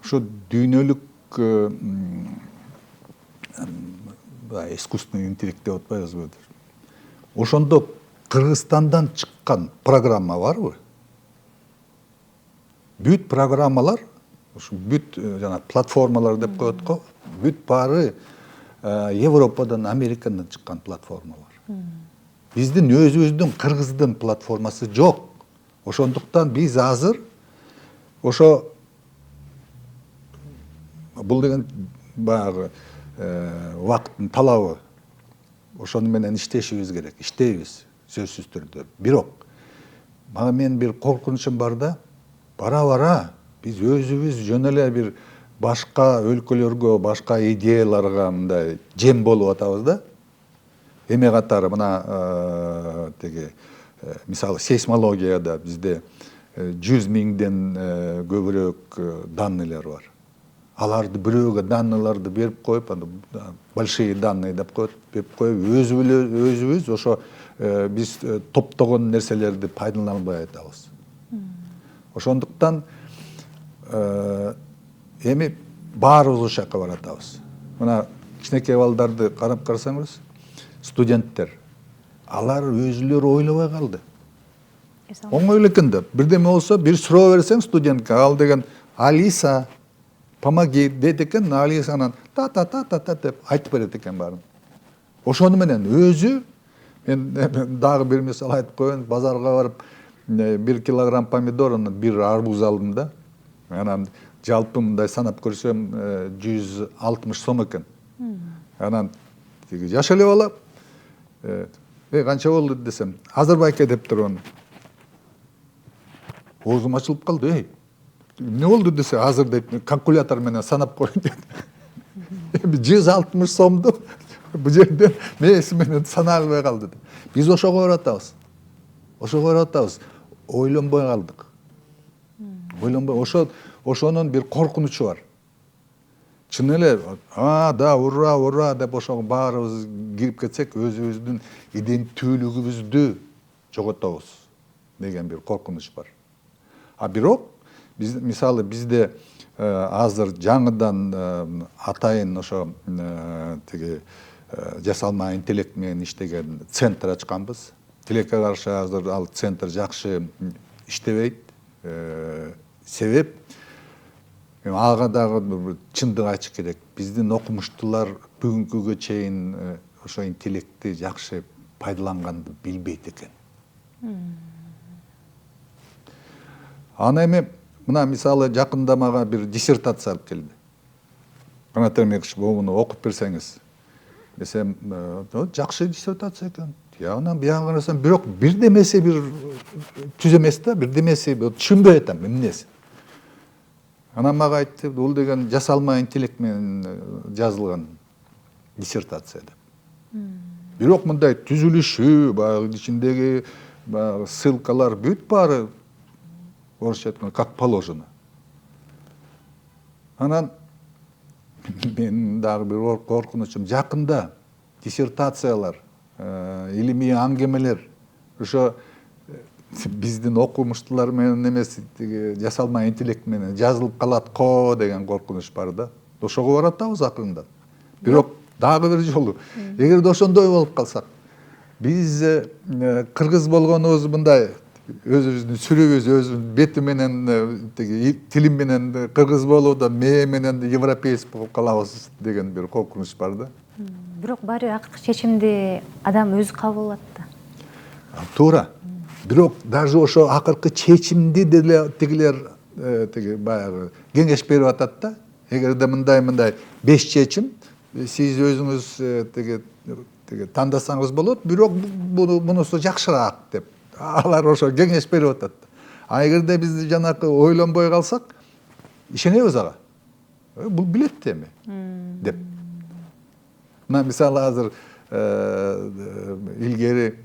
ошо дүйнөлүк искусственный интеллект деп атпайбызбы? Ошондо Кыргызстандан чыккан программа барбы? Бүт программалар, ушу бүт жана платформалар деп коет го, бүт баары Европадан, Америкадан чыккан платформалар. Биздин өзүбүздүн Кыргыздын платформасы жок. Ошондуктан биз азыр ошо бул деген баягы убакыттын талабы. Ошону менен иштешибиз керек, иштейбиз сөзсүз түрдө. Бирок мага мен бир коркунучум бар да, бара-бара биз өзүбүз жөн эле бир башка өлкөлөргө, башка идеяларга мындай жем болуп атабыз да. Эме катары мына тиги мисалы сейсмологияда бизде 100 миңден көбүрөөк данныйлар бар. Аларды бирөөгө данныйларды берип коюп, большие данные деп коет, берип коюп, өзүбүз ошо биз топтогон нерселерди пайдалана албай атабыз. Ошондуктан эми баарыбыз ошол жака баратабыз. Мына кичинекей балдарды карап карасаңыз, студенттер, алар өзүлөрү ойлобой калды. Оңой эле экен да. Бирдеме болсо, бир суроо берсең студентке, ал деген Алиса, помоги дейт экен, Алисанан та деп айтып берет экен баарын. Ошону менен өзү, мен дагы бир мисал айтып коеюн, базарга барып 1 килограмм помидорун, 1 арбуз алдым да. Анан жалпы мындай санап көрсөм 160 сом экен. Анан тиги жаш эле бала, канча болду десем, азыр байке деп турган. Оозум ачылып калды. Не болду десе, азыр дейт, калькулятор менен санап коюн дейт. 160 сомду бу жерден мээси менен санай албай калды. Биз ошого баратабыз. Ошого баратабыз. Ойлонбой калдык. Ойлонбой, ошонун бир коркунучу бар. Чын эле, да, ура деп ошого баарыбыз кирип кетсек, өзүбүздүн иденттүүлүгүбүздү жоготобуз деген бир коркунуч бар. Бирок биз мисалы бизде азыр жаңыдан атайын ошо тиги жасалма интеллект менен иштеген центр ачканбыз. Тилекке каршы азыр ал центр жакшы иштебейт. Себеп ага дагы чындык айтыш керек. Биздин окумуштуулар бүгүнкүгө чейин ошо интеллектти жакшы пайдаланганды билбейт экен. Аны эми мына мисалы жакында мага бир диссертация алып келди. Канат Эрмекович, буну окуп берсеңиз десем, жакшы диссертация экен. Анан бияга карасам, бирок бирдемеси бир түз эмес да, бирдемеси түшүнбөй атам эмнеси. Анан мага айтты, бул деген жасалма интеллект менен жазылган диссертация деп. Бирок мындай түзүлүшү, баягы ичиндеги ссылкалар бүт баары орусча айтканда как положено. Анан мен дагы бир коркунучум, жакында диссертациялар, илимий аңгемелер ошо биздин окумуштуулар менен эмес жасалма интеллект менен жазылып калат го деген коркунуч бар да. Ошого баратабыз акырында. Бирок дагы бир жолу эгерде ошондой болуп калсак, биз кыргыз болгонубуз мындай өзүбүздүн сүрөбүз өзүбүздүн бети менен тили менен кыргыз болууда мээ менен европеец болуп калабыз деген бир коркунуч бар да. Бирок баары акыркы чечимди адам өзү кабыл алат да. Туура. Бирок даже ошо акыркы чечимди деле тигилер баягы кеңеш берип атат да. Эгерде мындай 5 чечим сиз өзүңүз тандасаңыз болот, бирок мунусу жакшыраак деп алар ошо кеңеш берип атат. А эгерде биз жанакы ойлонбой калсак, ишенебиз ага. Бул билет эми деп. Мына мисалы азыр илгери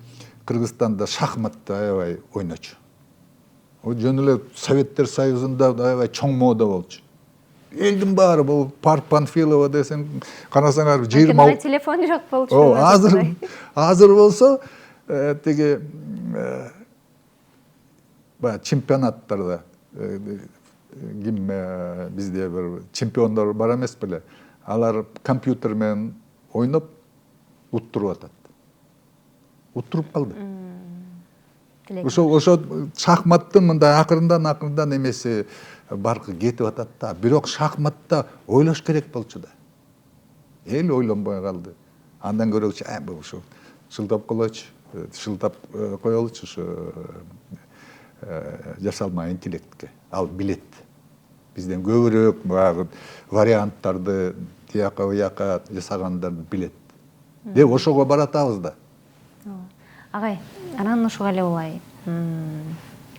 Кыргызстанда шахматты аябай ойночу. О жөн эле Советтер Союзунда аябай чоң мода болчу. Элдин баары бул Парк Панфилова десең, карасаңар 20 телефон жок болчу. Азыр болсо тиги баягы чемпионаттарда ким бизде бир чемпиондор бар эмес беле? Алар компьютер менен ойноп уттуруп атат. Уттуруп калды. Ошо шахматтын мындай акырындан эмеси баркы кетип атат да. Бирок шахматта ойлош керек болчу да. Эл ойлонбой калды. Андан көрөчү, бул ушу шылдап коелучу, шылдап коелучу ушу жасалма интеллектке. Ал билет. Бизден көбүрөөк баягы варианттарды тияка буяка жасагандарды билет. Деп ошого баратабыз да. Агай, анан ушуга эле улай.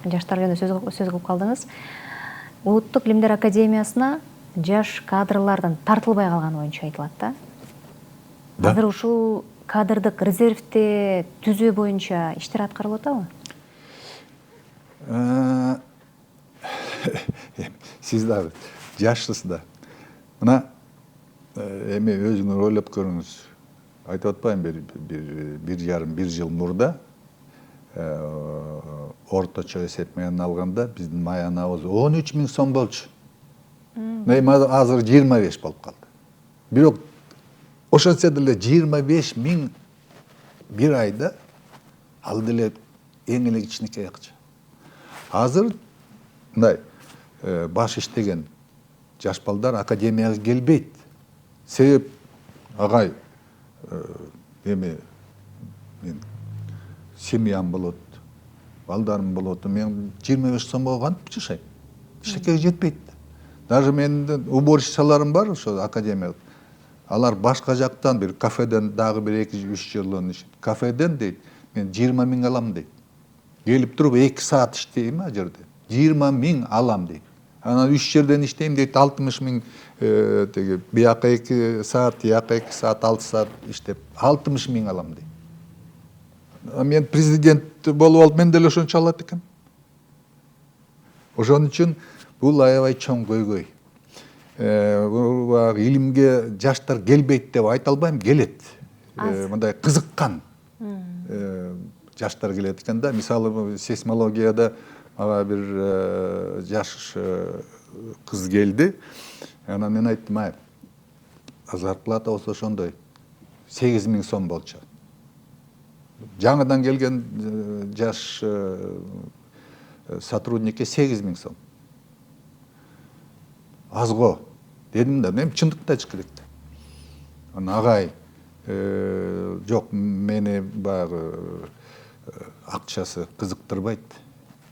Жаштар жөнүндө сөз кылып калдыңыз. Улуттук илимдер академиясына жаш кадрлардан тартылбай калганы боюнча айтылат да. Азыр ушул кадрдык резервди түзүү боюнча иштер аткарылып атабы? Сиз дагы жашсыз да. Мына эми өзүңүз ойлоп көрүңүз. Айтып атпайм, bir жыл мурда орточо эсеп менен алганда биздин маянабыз 13 000 сом болчу. Азыр 25 болуп калды. Бирок ошентсе деле 25 000 бир айда ал деле эң эле кичинекей акча. Азыр мындай баш иштеген жаш балдар академияга келбейт. Себеп агай эми мен семьям болот, балдарым болот. Мен 25 сомго кантип жашайм? Эчтекеге жетпейт. Даже менин уборщицаларым бар ошо академия. Алар башка жактан бир кафеден дагы бир 2-3 жылдан кафеден дейт, мен 20 000 алам дейт. Келип туруп 2 саат иштейм а жерде. 20 000 алам дейт. Анан 3 жерден иштейм дейт, 60 000 теги бияка 2 саат, тияка 2 саат, 6 саат иштеп 60 000 алам дейт. Мен президент болуп алып мен деле ошончо алат экенмин. Ошон үчүн бул аябай чоң көйгөй. Илимге жаштар келбейт деп айта албайм, келет. Мындай кызыккан жаштар келет экен да. Мисалы сейсмологияда ага бир жаш кыз келди. Анан мен айттым, зарплата болсо ошондой 8 000 сом болчу. Жаңыдан келген жаш сотрудникке 8 000 сом. Аз го дедим да, мен чындыкты айтыш керек. Анан агай, жок, мени баягы акчасы кызыктырбайт.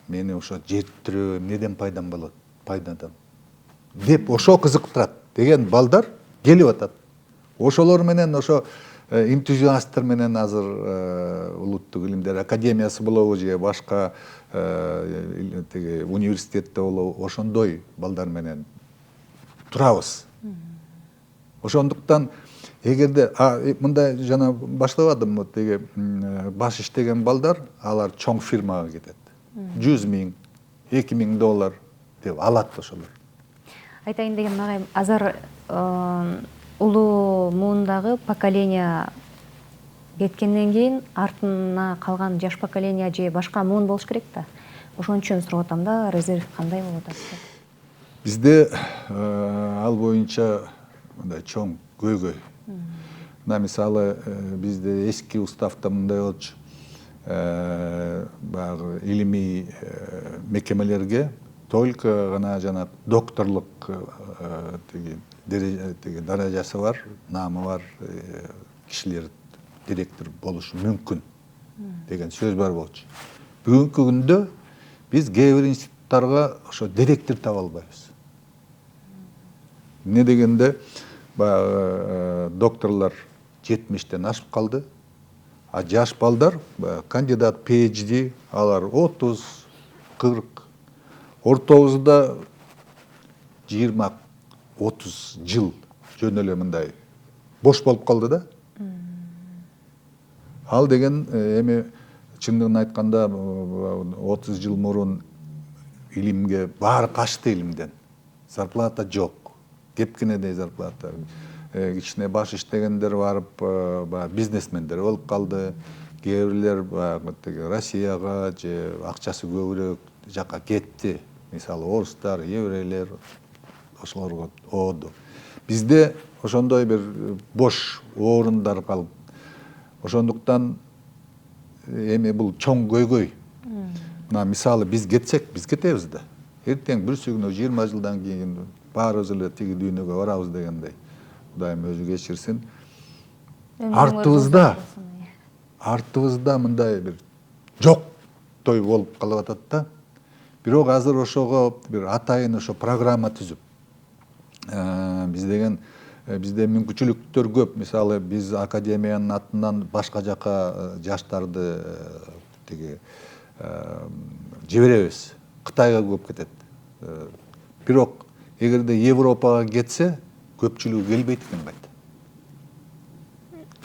Мени ошо жеттирүү эмнеден пайдам болот? Пайдадан. Деп ошо кызыктырат деген балдар келип атат. Ошолор менен ошо энтузиасттар менен азыр улуттук илимдер академиясы болобу же башка университетте болобу, ошондой балдар менен турабыз. Ошондуктан эгерде мындай жана баштабадымбы, теги баш иштеген балдар, алар чоң фирмага кетет. 100 000, 2 000 доллар деп алат ошолор. Айтайын деген агай, азыр улуу муундагы поколение кеткенден кийин артына калган жаш поколение же башка муун болуш керек да. Ошон үчүн сурап атам да, резерв кандай болуп атат деп. Бизде ал боюнча мындай чоң көйгөй. Мына мисалы бизде эски уставда мындай болчу. Баягы илимий мекемелерге только гана жана докторлук даражасы бар, наамы бар кишилер директор болушу мүмкүн деген сөз бар болчу. Бүгүнкү күндө биз кээ бир институттарга ошо директор таба албайбыз. Не дегенде баягы докторлор 70-тен ашып калды. А жаш балдар, кандидат PhD, алар 30, 40, ортобузда 20-30 жыл жөн эле мындай бош болуп калды да. Ал деген эми чындыгын айтканда 30 жыл мурун илимге баары качты илимден. Зарплата жок. Кепкинедей зарплата. Кичине баш иштегендер барып бизнесмендер болуп калды. Кээ бирлер Россияга же акчасы көбүрөөк жака кетти. Мисалы орустар, еврейлер ошолорго ооду. Бизде ошондой бир бош орундар калып, ошондуктан эми бул чоң көйгөй. Мына мисалы биз кетсек, биз кетебиз да. Эртең бүрсүгүнө 20 жылдан кийин баарыбыз эле тиги дүйнөгө барабыз дегендей. Кудайым өзү кечирсин. Артыбызда мындай бир жоктой болуп калып атат да. Бирок азыр ошого бир атайын ошо программа түзүп. Бизде мүмкүнчүлүктөр көп. Мисалы биз академиянын атынан башка жака жаштарды тиги жиберебиз. Кытайга көп кетет. Бирок эгерде Европага кетсе, көпчүлүгү келбейт экен кайта.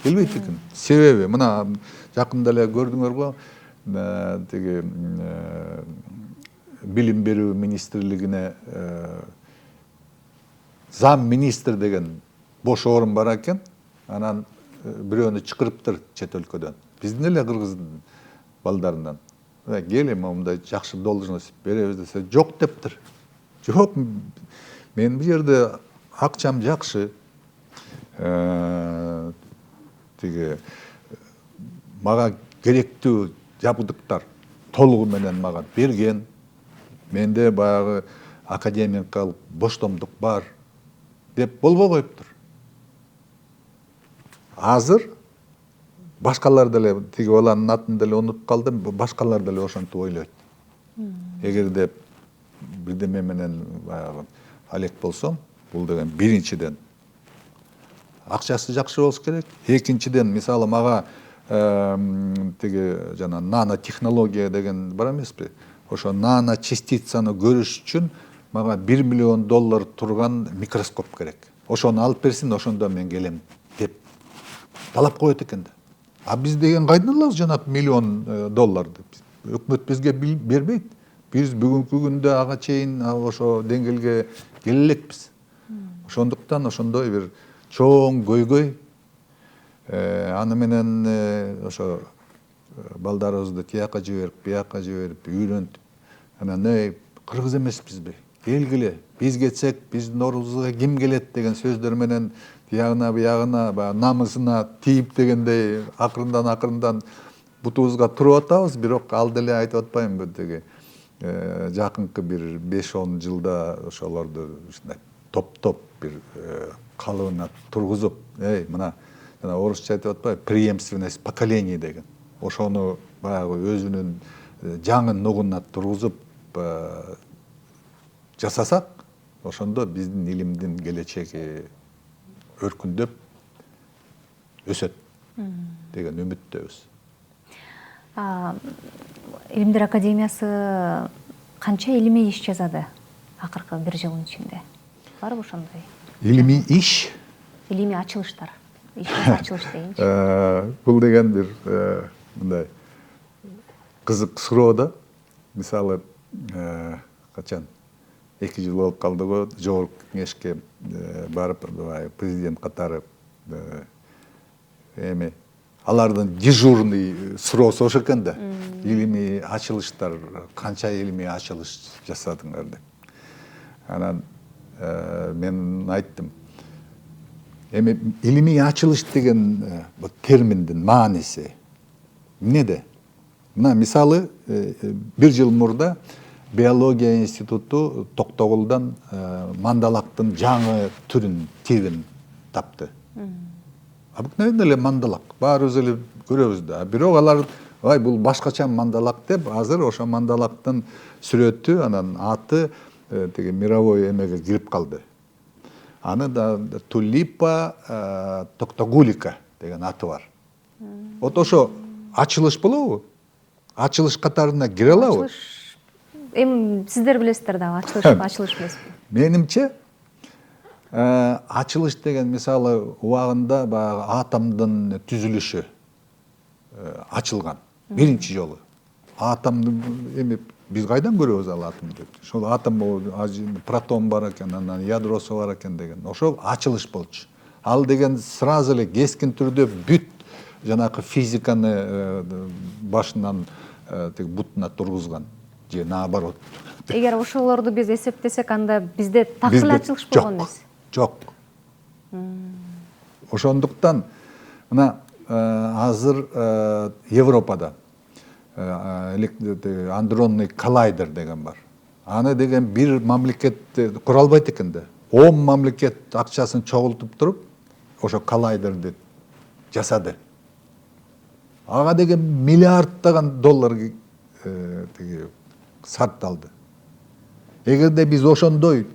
Келбейт экен. Себеби мына жакында эле көрдүңөрбү, тиги билим берүү министрлигине зам министр деген бош орун бар экен. Анан бирөөнү чакырыптыр чет өлкөдөн. Биздин эле кыргыздын балдарынан. Кел эми мындай жакшы должность беребиз десе, жок дептир. Жок, мен бул жерде акчам жакшы. Тиги мага керектүү жабдыктар толугу менен мага берген. Менде баягы академикалык боштомдук бар деп болбой коюптур. Азыр башкалар деле тиги баланын атын деле унутуп калдым, башкалар деле ошентип ойлойт. Эгерде бирдеме менен баягы алек болсом, бул деген биринчиден акчасы жакшы болуш керек. Экинчиден, мисалы мага тиги жана нанотехнология деген бар эмеспи? Ошо нано частицаны көрүш үчүн мага $1 миллион турган микроскоп керек. Ошону алып берсин, ошондо мен келем деп талап коет экен да. А биз деген кайдан алабыз жанагы $1 миллион? Өкмөт бизге бербейт. Биз бүгүнкү күндө ага чейин ошо деңгээлге келе элекпиз. Ошондуктан ошондой бир чоң көйгөй. Аны менен ошо балдарыбызды тияка жиберип, бияка жиберип, үйрөнтүп, анан кыргыз эмеспизби? Келгиле, биз кетсек, биздин ордубузга ким келет деген сөздөр менен тиягына биягына намысына тийип дегендей акырындан бутубузга туруп атабыз. Бирок ал деле айтып атпаймынбы, тиги жакынкы бир 5-10 жылда ошолорду ушундай топ бир калыбына тургузуп, мына жана орусча айтып атпайбы, преемственность поколений деген. Ошону баягы өзүнүн жаңы нугуна тургузуп жасасак, ошондо биздин илимдин келечеги өркүндөп өсөт деген үмүттөбүз. Илимдер академиясы канча илимий иш жазады акыркы 1 жылдын ичинде? Барбы ошондой? Илимий иш? Илимий ачылыштар. Ачылыш дейинчи. Бул деген бир мындай кызык суроо да. Мисалы качан 2 жыл болуп калды го, жогорку кеңешке барып президент катары эми алардын дежурный суроосу ошо экен да. Илимий ачылыштар, канча илимий ачылыш жасадыңар деп. Анан мен айттым. Эми илимий ачылыш деген бу терминдин мааниси эмнеде? Мына мисалы бир жыл мурда биология институту Токтогулдан мандалактын жаңы түрүн, тибин тапты. Обыкновенный эле мандалак, баарыбыз эле көрөбүз да. Бирок алар ай бул башкача мандалак деп, азыр ошо мандалактын сүрөтү, анан аты теге мировой эмеге кирип калды. Аны да Тулипа токтогулика деген аты бар. Вот ошо ачылыш болобу? Ачылыш катарына кире алабы? Эми сиздер билесиздер да, ачылыш эмеспи? Менимче ачылыш деген мисалы убагында баягы атомдун түзүлүшү ачылган. Биринчи жолу. Атомдун эми биз кайдан көрөбүз ал атомду? Ошол атом протон бар экен, анан ядросу бар экен деген. Ошол ачылыш болчу. Ал деген сразу эле кескин түрдө бүт жанакы физиканы башынан тиги бутуна тургузган же наоборот. Эгер ошолорду биз эсептесек, анда бизде так эле ачылыш болгон эмес. Жок. Ошондуктан мына азыр Европада андронный коллайдер деген бар. Аны деген бир мамлекет кура албайт экен да. 10 мамлекет акчасын чогултуп туруп, ошо коллайдерди жасады. Ага деген миллиарддаган доллар тиги сарпталды. Эгерде биз ошондой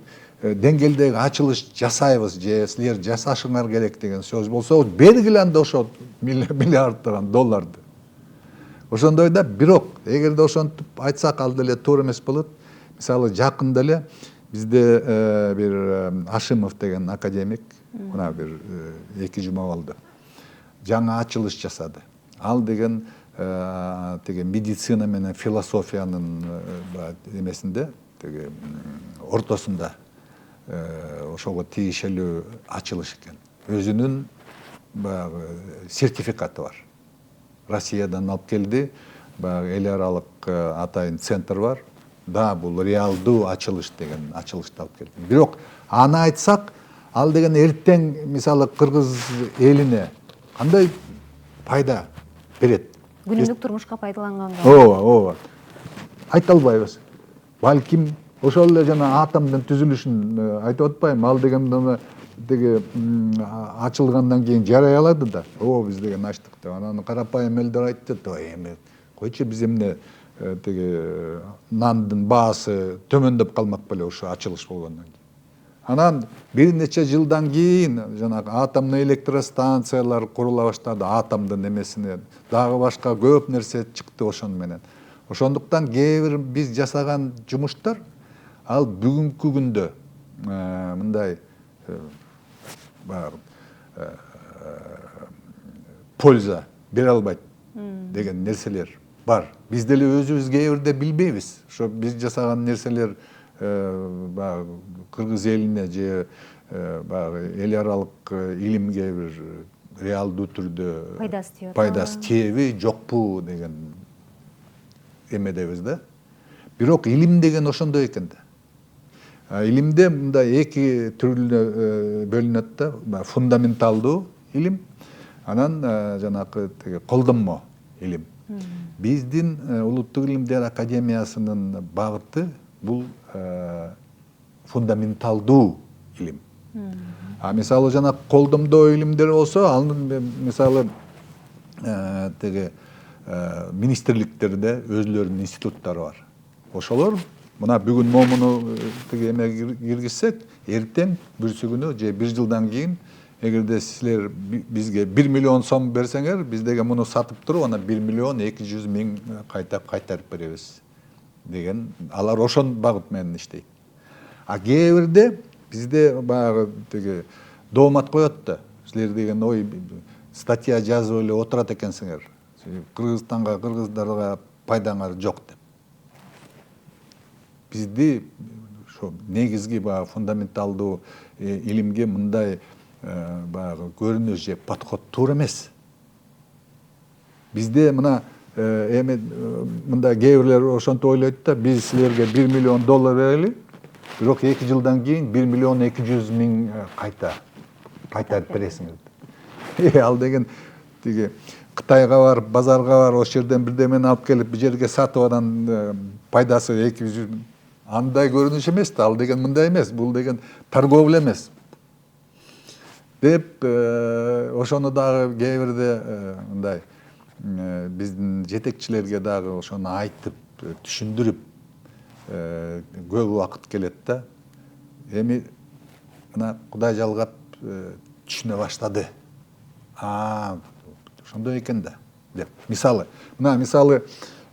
деңгээлдеги ачылыш жасайбыз же силер жасашыңар керек деген сөз болсо, бергиле анда ошо миллиарддаган долларды. Ошондой да, бирок эгерде ошентип айтсак ал деле туура эмес болот. Мисалы жакында эле бизде бир Ашимов деген академик, мына бир 2 жума болду, жаңы ачылыш жасады. Ал деген теге медицина менен философиянын эмесинде, теге ортосунда ошого тийишелүү ачылыш экен. Өзүнүн баягы сертификаты бар. Россиядан алып келди, баягы эл аралык атайын центр бар. Да, бул реалдуу ачылыш деген ачылышты алып келди. Бирок аны айтсак, ал деген эртең мисалы кыргыз элине кандай пайда берет? Күнүмдүк турмушка пайдаланганга. Ооба. Айта албайбыз. Балким ошол эле жана атомдун түзүлүшүн айтып атпайбы? Ал деген деги ачылгандан кийин жарай алады да. Биз деген ачтык деп. Анан карапайым элдер айтты, эми койчу биз эмне теги нандын баасы төмөндөп калмак беле ошо ачылыш болгондон кийин. Анан бир нече жылдан кийин жанагы атомный электростанциялар курула баштады, атомдун эмесине дагы башка көп нерсе чыкты ошону менен. Ошондуктан кээ бир биз жасаган жумуштар ал бүгүнкү күндө мындай польза бере албайт деген нерселер бар. Биз деле өзүбүз кээ бирде билбейбиз. Ошо биз жасаган нерселер баягы кыргыз элине же баягы эл аралык илимге бир реалдуу түрдө пайдасы тиеби, жокпу деген эмедебиз да. Бирок илим деген ошондой экен да. Илимде мындай эки түрлүү бөлүнөт да. Фундаменталдуу илим, анан жанакы колдонмо илим. Биздин Улуттук илимдер академиясынын багыты бул фундаменталдуу илим. Мисалы жана колдомдоо илимдер болсо, анын мисалы теге министрликтерде өзлөрүнүн институттары бар. Ошолор мына бүгүн момуну теге эмеге киргизсек, эртең бүрсүгүнү же 1 жылдан кийин эгерде силер бизге 1 миллион сом берсеңер, биз деге муну сатып туруп, ана 1 миллион 200 миң кайтарып беребиз деген, алар ошон багыт менен иштейт. Кээ бирде бизде баягы теге доомат коет да, силер деген ой статья жазып эле отурат экенсиңер. Кыргызстанга, кыргыздарга пайдаңар жок деп. Бизди ошо негизги баягы фундаменталдуу илимге мындай баягы көрүнүш же подход туура эмес. Бизде мына эми мында кээ бирлер ошентип ойлойт да, биз силерге $1 миллион берели, бирок 2 жылдан кийин 1 миллион 200 миң кайтарып бересиңер. Ал деген тиги Кытайга барып, базарга барып, ошол жерден бирдемени алып келип, бу жерге сатып анан пайдасы 200 андай көрүнүш эмес да. Ал деген мындай эмес, бул деген торговля эмес. Деп ошону дагы кээ бирде мындай биздин жетекчилерге дагы ошону айтып, түшүндүрүп көп убакыт келет да. Эми мына Кудай жалгап түшүнө баштады. Ошондой экен да деп. Мисалы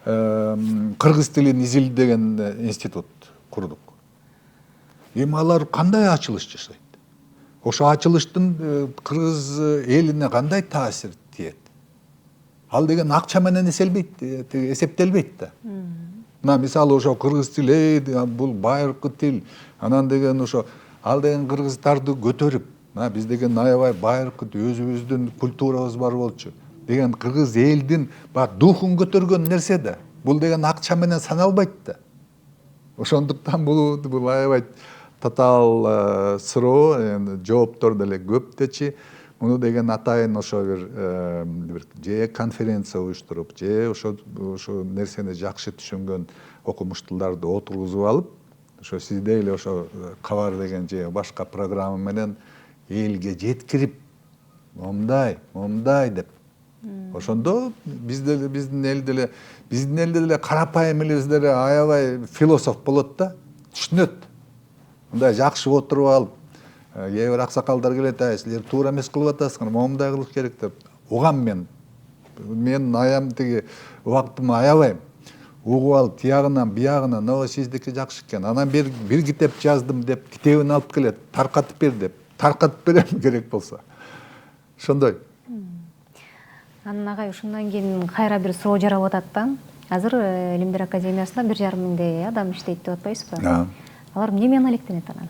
кыргыз тилин изилдеген институт курдук. Эми алар кандай ачылыш жасайт? Ошо ачылыштын кыргыз элине кандай таасир тиет? Ал деген акча менен эсептелбейт да. Мына мисалы ошо кыргыз тили, бул байыркы тил, анан деген ошо ал деген кыргыздарды көтөрүп, мына биз деген аябай байыркы өзүбүздүн культурабыз бар болчу деген кыргыз элдин духун көтөргөн нерсе да. Бул деген акча менен саналбайт да. Ошондуктан бул аябай татаал суроо, жооптор деле көп дечи. Муну деген атайын ошо бир же конференция уюштуруп, же ошо нерсени жакшы түшүнгөн окумуштууларды отургузуп алып, ошо сиздей эле ошо кабар деген же башка программа менен элге жеткирип, момундай деп. Ошондо биздин элде деле карапайым элебиз аябай философ болот да, түшүнөт. Мындай жакшы отуруп алып, кээ бир аксакалдар келет, силер туура эмес кылып атасыңар, момундай кылыш керек деп. Угам мен аям тиги убактымды аябайм. Угуп алып, тиягынан, биягынан, сиздики жакшы экен. Анан бир китеп жаздым деп, китебин алып келет, таркатып бер деп. Таркатып берем керек болсо. Ошондой. Анан агай, ушундан кийин кайра бир суроо жарап атат да. Азыр Илимдер академиясында 1,5 миңдей адам иштейт деп атпайсызбы? Алар эмне менен алектенет анан?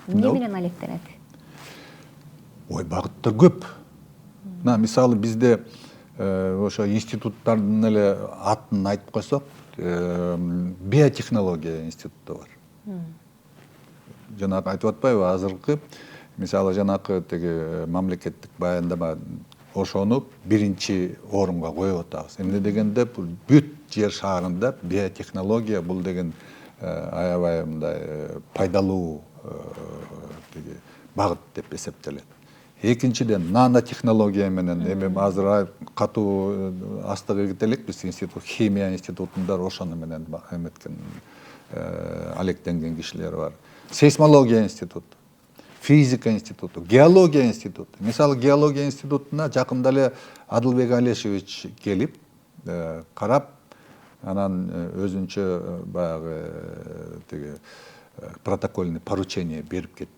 Эмне менен алектенет? Ой, багыттар көп. Мисалы бизде ошо институттардын эле атын айтып койсок, биотехнология институту бар. Жанагы айтып атпайбы, азыркы мисалы жанакы тиги мамлекеттик баяндама ошону биринчи орунга коюп атабыз. Эмне дегенде бул бүт жер шаарында биотехнология бул деген аябай мындай пайдалуу багыт деп эсептелет. Экинчиден нанотехнология менен эми азыр катуу астык эгите элекпиз, институт, химия институтунда ошону менен эметкен алектенген кишилер бар. Сейсмология институту, физика институту, геология институту. Мисалы геология институтуна жакында эле Адылбек Алешевич келип, карап, анан өзүнчө баягы тиги протокольный поручение берип кетти.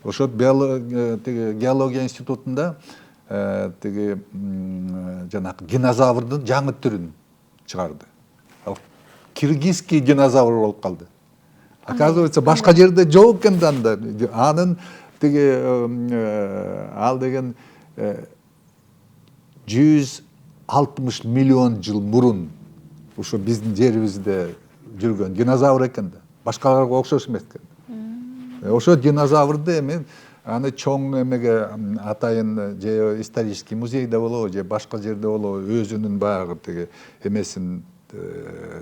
Ошо геология институтунда тиги жанакы динозаврдын жаңы түрүн чыгарды. Ал киргизский динозавр болуп калды. Оказывается, башка жерде жок экен да. Анын тиги ал деген 160 миллион жыл мурун ошо биздин жерибизде жүргөн динозавр экен да. Башкаларга окшош эмес экен. Ошо динозаврды эми аны чоң эмеге атайын же исторический музейде болобу, же башка жерде болобу, өзүнүн баягы тиги эмесин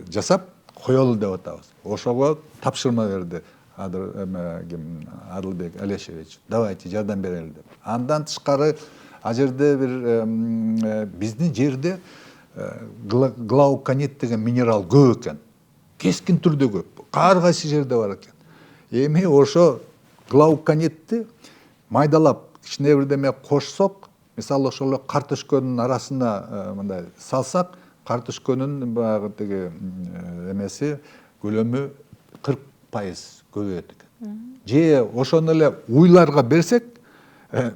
жасап коелу деп атабыз. Ошого тапшырма берди Адылбек Алешевич. Давайте жардам берели деп. Андан тышкары а жерде бир биздин жерде глауконит деген минерал көп экен. Кескин түрдө көп. Ар кайсы жерде бар экен. Эми ошо глауконитти майдалап кичине бирдеме кошсок, мисалы ошол картөшкөнүн арасына мындай салсак, картөшкөнүн баягы тиги эмеси көлөмү 40% көбөйөт экен. Же ошону эле уйларга берсек,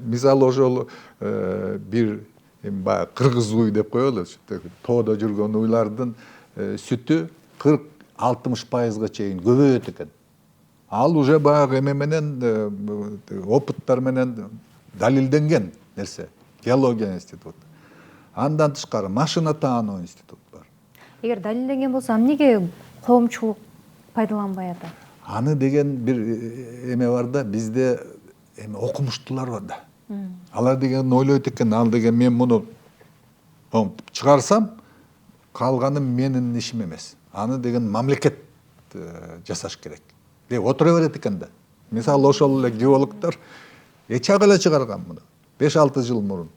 мисалы ошол бир баягы кыргыз уй деп коелу, тоодо жүргөн уйлардын сүтү 40-60%га чейин көбөйөт экен. Ал уже баягы эме менен опыттар менен далилденген нерсе. Геология институту. Андан тышкары машина таануу институт бар. Эгер далилденген болсо, эмнеге коомчулук пайдаланбай атат? Аны деген бир эме бар да, бизде эме окумуштуулар бар да. Алар деген ойлойт экен, ал деген мен муну чыгарсам, калганы менин ишим эмес. Аны деген мамлекет жасаш керек деп отура берет экен да. Мисалы ошол эле геологдор чак эле чыгарган муну 5-6 жыл мурун.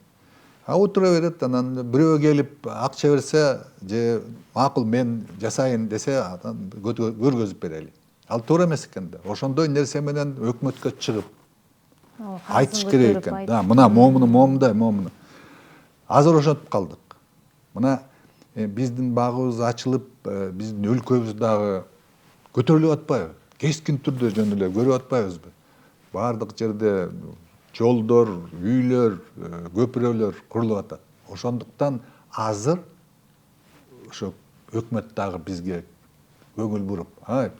Отура берет, анан бирөө келип акча берсе же макул мен жасайын десе, көргөзүп берели. Ал туура эмес экен да. Ошондой нерсе менен өкмөткө чыгып айтыш керек экен. Да, мына момуну. Азыр ошентип калдык. Мына биздин багыбыз ачылып, биздин өлкөбүз дагы көтөрүлүп атпайбы? Кескин түрдө жөн эле көрүп атпайбызбы? Бардык жерде жолдор, үйлөр, көпүрөлөр курулуп атат. Ошондуктан азыр ошо өкмөт дагы бизге көңүл буруп,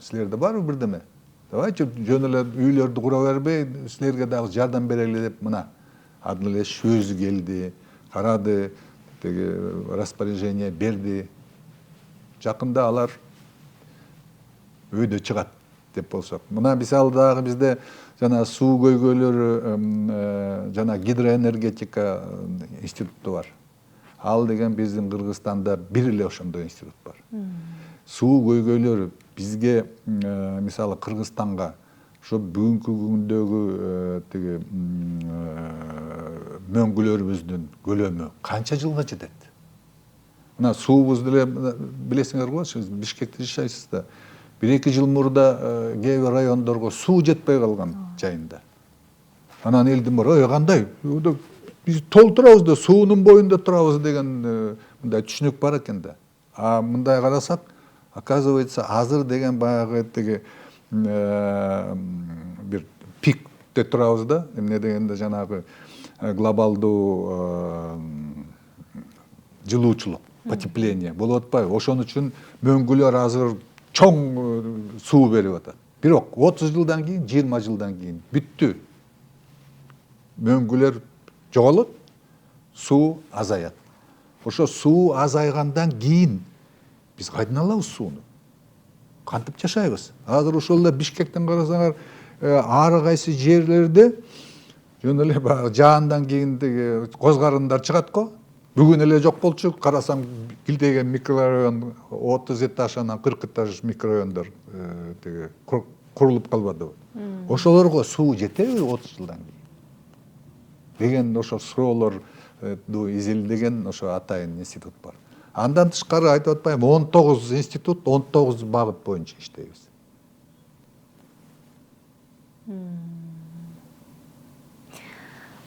силерде барбы бирдеме? Давайте жөн эле үйлөрдү кура бербей, силерге дагы жардам берели деп мына адыл эле өзү келди, карады, теги распоряжение берди. Жакында алар өйдө чыгат деп болсок. Мына мисалы дагы бизде жана суу көйгөйлөрү, жана гидроэнергетика институту бар. Ал деген биздин Кыргызстанда бир эле ошондой институт бар. Суу көйгөйлөрү бизге мисалы Кыргызстанга ошо бүгүнкү күндөгү тиги мөңгүлөрүбүздүн көлөмү канча жылга жетет? Мына суубузду эле билесиңер го, сиз Бишкекте жашайсыз да. 1-2 жыл мурда кээ бир райондорго суу жетпей калган жайында. Анан элдин баары кандай? Биз толтурабыз да суунун боюнда турабыз деген мындай түшүнүк бар экен да. А мындай карасак, оказывается, азыр деген баягы тиги бир пикте турабыз да. Эмне дегенде жанагы глобалдуу жылуучулук, потепление болуп атпайбы? Ошон үчүн мөңгүлөр азыр чоң суу берип атат. Бирок 30 жылдан кийин, 20 жылдан кийин бүттү. Мөңгүлөр жоголот, суу азаят. Ошо суу азайгандан кийин биз кайдан алабыз сууну? Кантип жашайбыз? Азыр ошол эле Бишкектен карасаңар, ары кайсы жерлерде жөн эле баягы жаандан кийин тиги козгарындар чыгат го. Бүгүн эле жок болчу, карасаң килдеген микрорайон 30 этаж, анан 40 этаж микрорайондор тиги курулуп калбадыбы? Ошолорго суу жетеби 30 жылдан кийин? Деген ошо суроолорду изилдеген ошо атайын институт бар. Андан тышкары айтып атпайм, 19 институт, 19 багыт боюнча иштейбиз.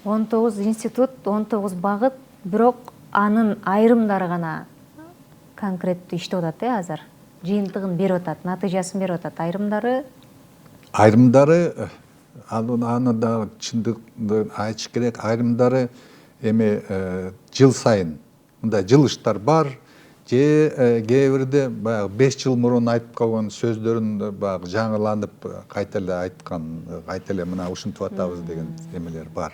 Он 19 институт, 19 багыт, бирок анын айрымдары гана конкреттүү иштеп атат азыр. Жыйынтыгын берип атат, натыйжасын берип атат. Айрымдары аны да чындыкты айтыш керек. Айрымдары эми жыл сайын мындай жылыштар бар. Же кээ бирде баягы 5 жыл мурун айтып калган сөздөрүн баягы жаңыланып кайта эле айткан, кайта эле мына ушинтип атабыз деген эмелер бар.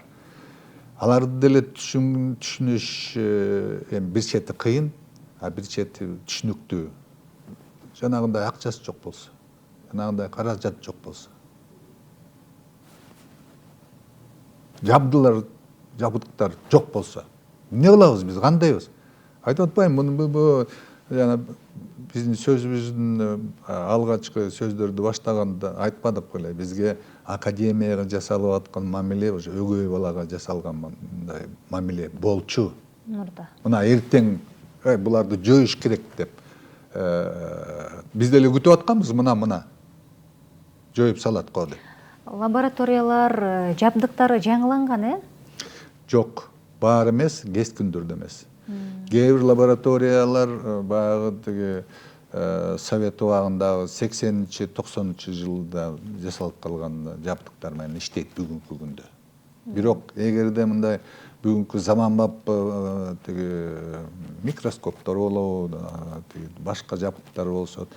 Аларды деле түшүнүш эми бир чети кыйын, а бир чети түшүнүктүү. Жанагындай акчасы жок болсо, жанагындай каражат жок болсо. Жабдыктар жок болсо. Эмне кылабыз биз, кандайбыз? Айтып атпайм, бул жана биздин сөзүбүздүн алгачкы сөздөрдү баштаганда айтпадык беле, бизге академияга жасалып аткан мамиле ошо өгөй балага жасалган мындай мамиле болчу. Мына эртең буларды жоюш керек деп биз деле күтүп атканбыз, мына жоюп салат го деп. Лабораториялар, жабдыктары жаңыланган, Жок, баары эмес, кескин түрдө эмес. Кээ бир лабораториялар баягы тиги Совет убагындагы 80-90 жылда жасалып калган жабдыктар менен иштейт бүгүнкү күндө. Бирок эгерде мындай бүгүнкү заманбап тиги микроскоптор болобу, тиги башка жабдыктар болсо,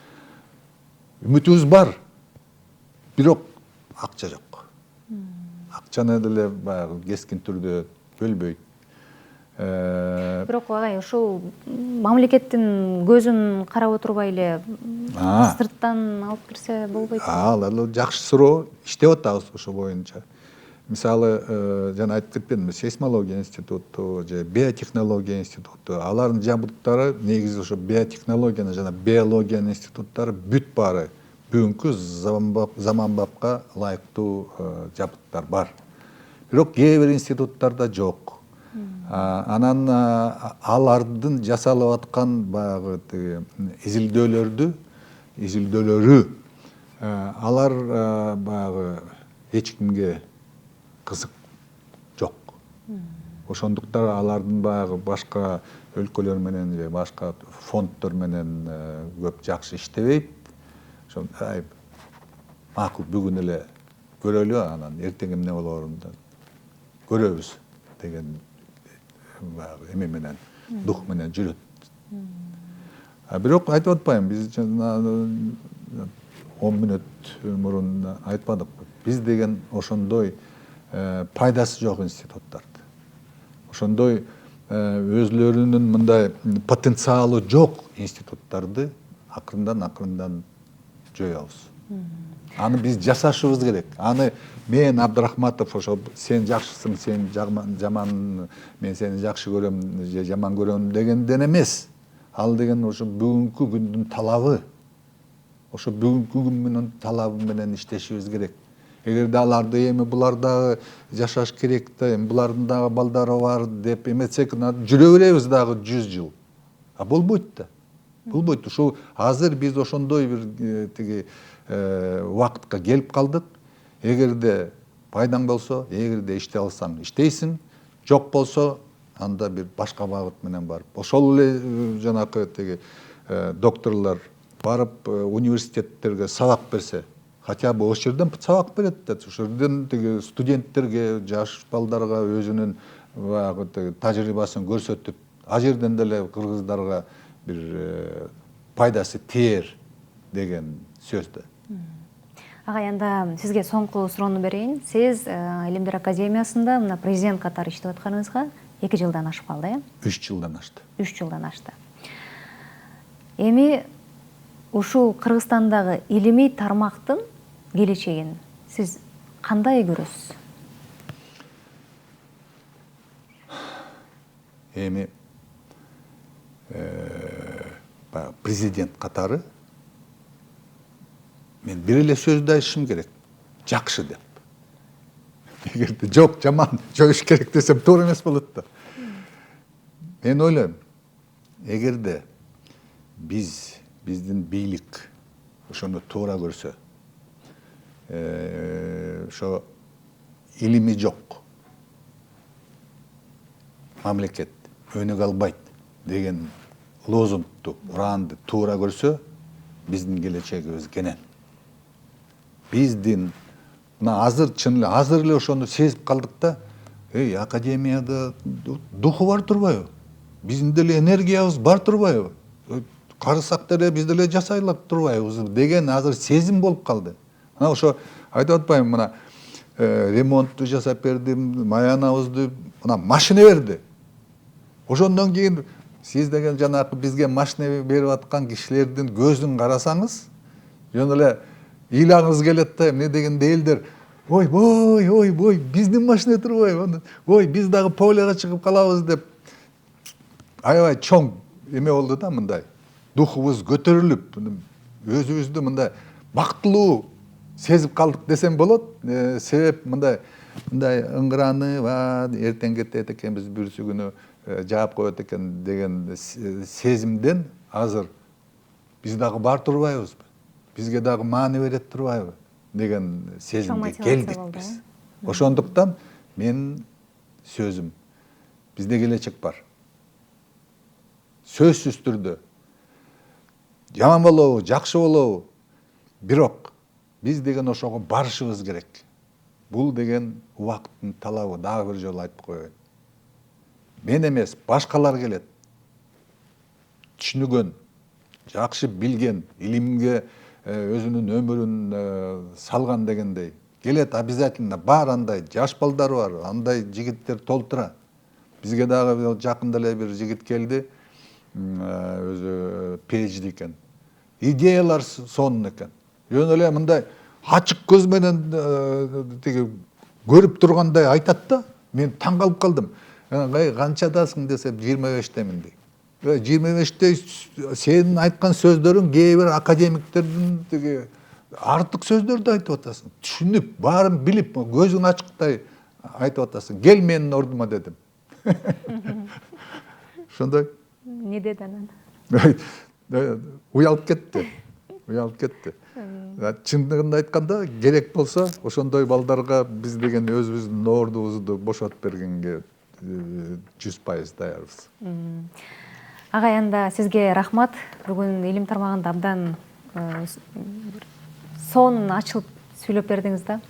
үмүтүбүз бар. Бирок акча жок. Акчаны деле баягы кескин түрдө бөлбөйт. Бирок агай ушул мамлекеттин көзүн карап отурбай эле сырттан алып кирсе болбойт. Ал жакшы суроо, иштеп атабыз ошо боюнча. Мисалы, жана айтып кетпедимби, сейсмология институту же биотехнология институту, алардын жабдыктары негизи ошо биотехнологияны жана биологиянын институттары бүт баары бүгүнкү заманбапка ылайыктуу жабдыктар бар. Бирок кээ бир институттарда жок. Анан алардын жасалып аткан баягы изилдөөлөрү алар баягы эч кимге кызык жок. Ошондуктан алардын баягы башка өлкөлөр менен же башка фонддор менен көп жакшы иштебейт. Ошондой макул бүгүн эле көрөлү, анан эртең эмне болоорун көрөбүз деген баягы эме менен, дух менен жүрөт. Бирок айтып атпайм, биз 10 мүнөт мурун айтпадыкпы. Биз деген ошондой пайдасы жок институттарды, ошондой өзлөрүнүн мындай потенциалы жок институттарды акырындан жоёбуз. Аны биз жасашыбыз керек. Аны мен Абдрахматов ошо сен жакшысың, сен жаман, мен сени жакшы көрөм же жаман көрөм дегенден эмес. Ал деген ошо бүгүнкү күндүн талабы. Ошо бүгүнкү күндүн талабы менен иштешибиз керек. Эгерде аларды эми булар дагы жашаш керек да, эми булардын дагы балдары бар деп эметсек, жүрө беребиз дагы 100 жыл. Болбойт да. Болбойт. Ушул азыр биз ошондой бир тиги убакытка келип калдык. Эгерде пайдаң болсо, эгерде иштей алсаң, иштейсиң, жок болсо, анда бир башка багыт менен барып. Ошол эле жанакы тиги докторлор барып университеттерге сабак берсе, хотя бы ошол жерден сабак берет да, ошол жерден тиги студенттерге, жаш балдарга өзүнүн баягы тажрыйбасын көрсөтүп, ал жерден деле кыргыздарга бир пайдасы тээр деген сөз да. Агай, анда сизге соңку суроону берейин. Сиз Илимдер академиясында мына президент катары иштеп атканыңызга 2 жылдан ашып калды, э? 3 жылдан ашты. 3 жылдан ашты. Эми ушул Кыргызстандагы илимий тармактын келечегин сиз кандай көрөсүз? Эми президент катары мен бир эле сөздү айтышым керек. Жакшы деп. Эгерде жок, жаман, жоюш керек десем туура эмес болот да. Мен ойлойм, эгерде биздин бийлик ошону туура көрсө, ошо илими жок мамлекет өнүгө албайт деген лозунгду, ураанды туура көрсө, биздин келечегибиз кенен. Биздин мына азыр эле ошону сезип калдык да, академияда духу бар турбайбы? Биздин деле энергиябыз бар турбайбы? Карысак деле биз деле жасай алат турбайбыз деген азыр сезим болуп калды. Мына ошо айтып атпаймынбы, мына ремонтту жасап бердим, маянабызды, мына машина берди. Ошондон кийин сиз деген жанакы бизге машина берип аткан кишилердин көзүн карасаңыз, жөн эле ыйлаңыз келет да, эмне дегенде элдер, ойбой, биздин машина турбайбы? Ой, биз дагы полега чыгып калабыз деп аябай чоң эме болду да, мындай. Духубуз көтөрүлүп, өзүбүздү мындай бактылуу сезип калдык десем болот. Себеп мындай ыңгыраны, эртең кетет экенбиз, бүрсү күнү жаап коет экен деген сезимден азыр биз дагы бар турбайбызбы? Бизге дагы маани берет турбайбы деген сезимге келдик биз. Ошондуктан менин сөзүм, бизде келечек бар. Сөзсүз түрдө жаман болобу, жакшы болобу, бирок биз деген ошого барышыбыз керек. Бул деген убакыттын талабы, дагы бир жолу айтып коеюн. Мен эмес, башкалар келет. Түшүнүгөн, жакшы билген, илимге өзүнүн өмүрүн салган дегендей келет, обязательно бар, андай жаш балдар бар, андай жигиттер толтура. Бизге дагы жакында эле бир жигит келди, өзү PhD экен. Идеялар сонун экен. Жөн эле мындай ачык көз менен тиги көрүп тургандай айтат да. Мен таң калып калдым. Канчадасың десем 25-темин дейт. 25-те сенин айткан сөздөрүң кээ бир академиктердин тиги артык сөздөрдү айтып атасың. Түшүнүп, баарын билип, көзүң ачыктай айтып атасың. Кел менин ордума дедим. Ошондой. Не деди анан? Уялып кетти. Чындыгын айтканда, керек болсо ошондой балдарга биз деген өзүбүздүн ордубузду бошотуп бергенге 100% даярбыз. Агай, анда сизге рахмат. Бүгүн илим тармагында абдан сонун ачылып сүйлөп бердиңиз да.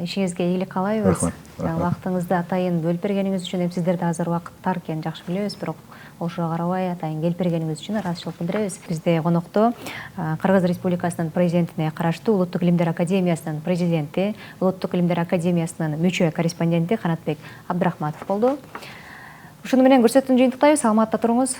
Ишиңизге ийгилик каалайбыз. Убактыңызды атайын бөлүп бергениңиз үчүн, эми сиздерде азыр убакыт тар экенин жакшы билебиз, бирок ошого карабай атайын келип бергениңиз үчүн ыраазычылык билдиребиз. Бизде конокто Кыргыз Республикасынын президентине караштуу Улуттук илимдер академиясынын президенти, Улуттук илимдер академиясынын мүчө корреспонденти Канатбек Абдрахматов болду. Ушуну менен көрсөтүүнү жыйынтыктайбыз. Саламатта туруңуз.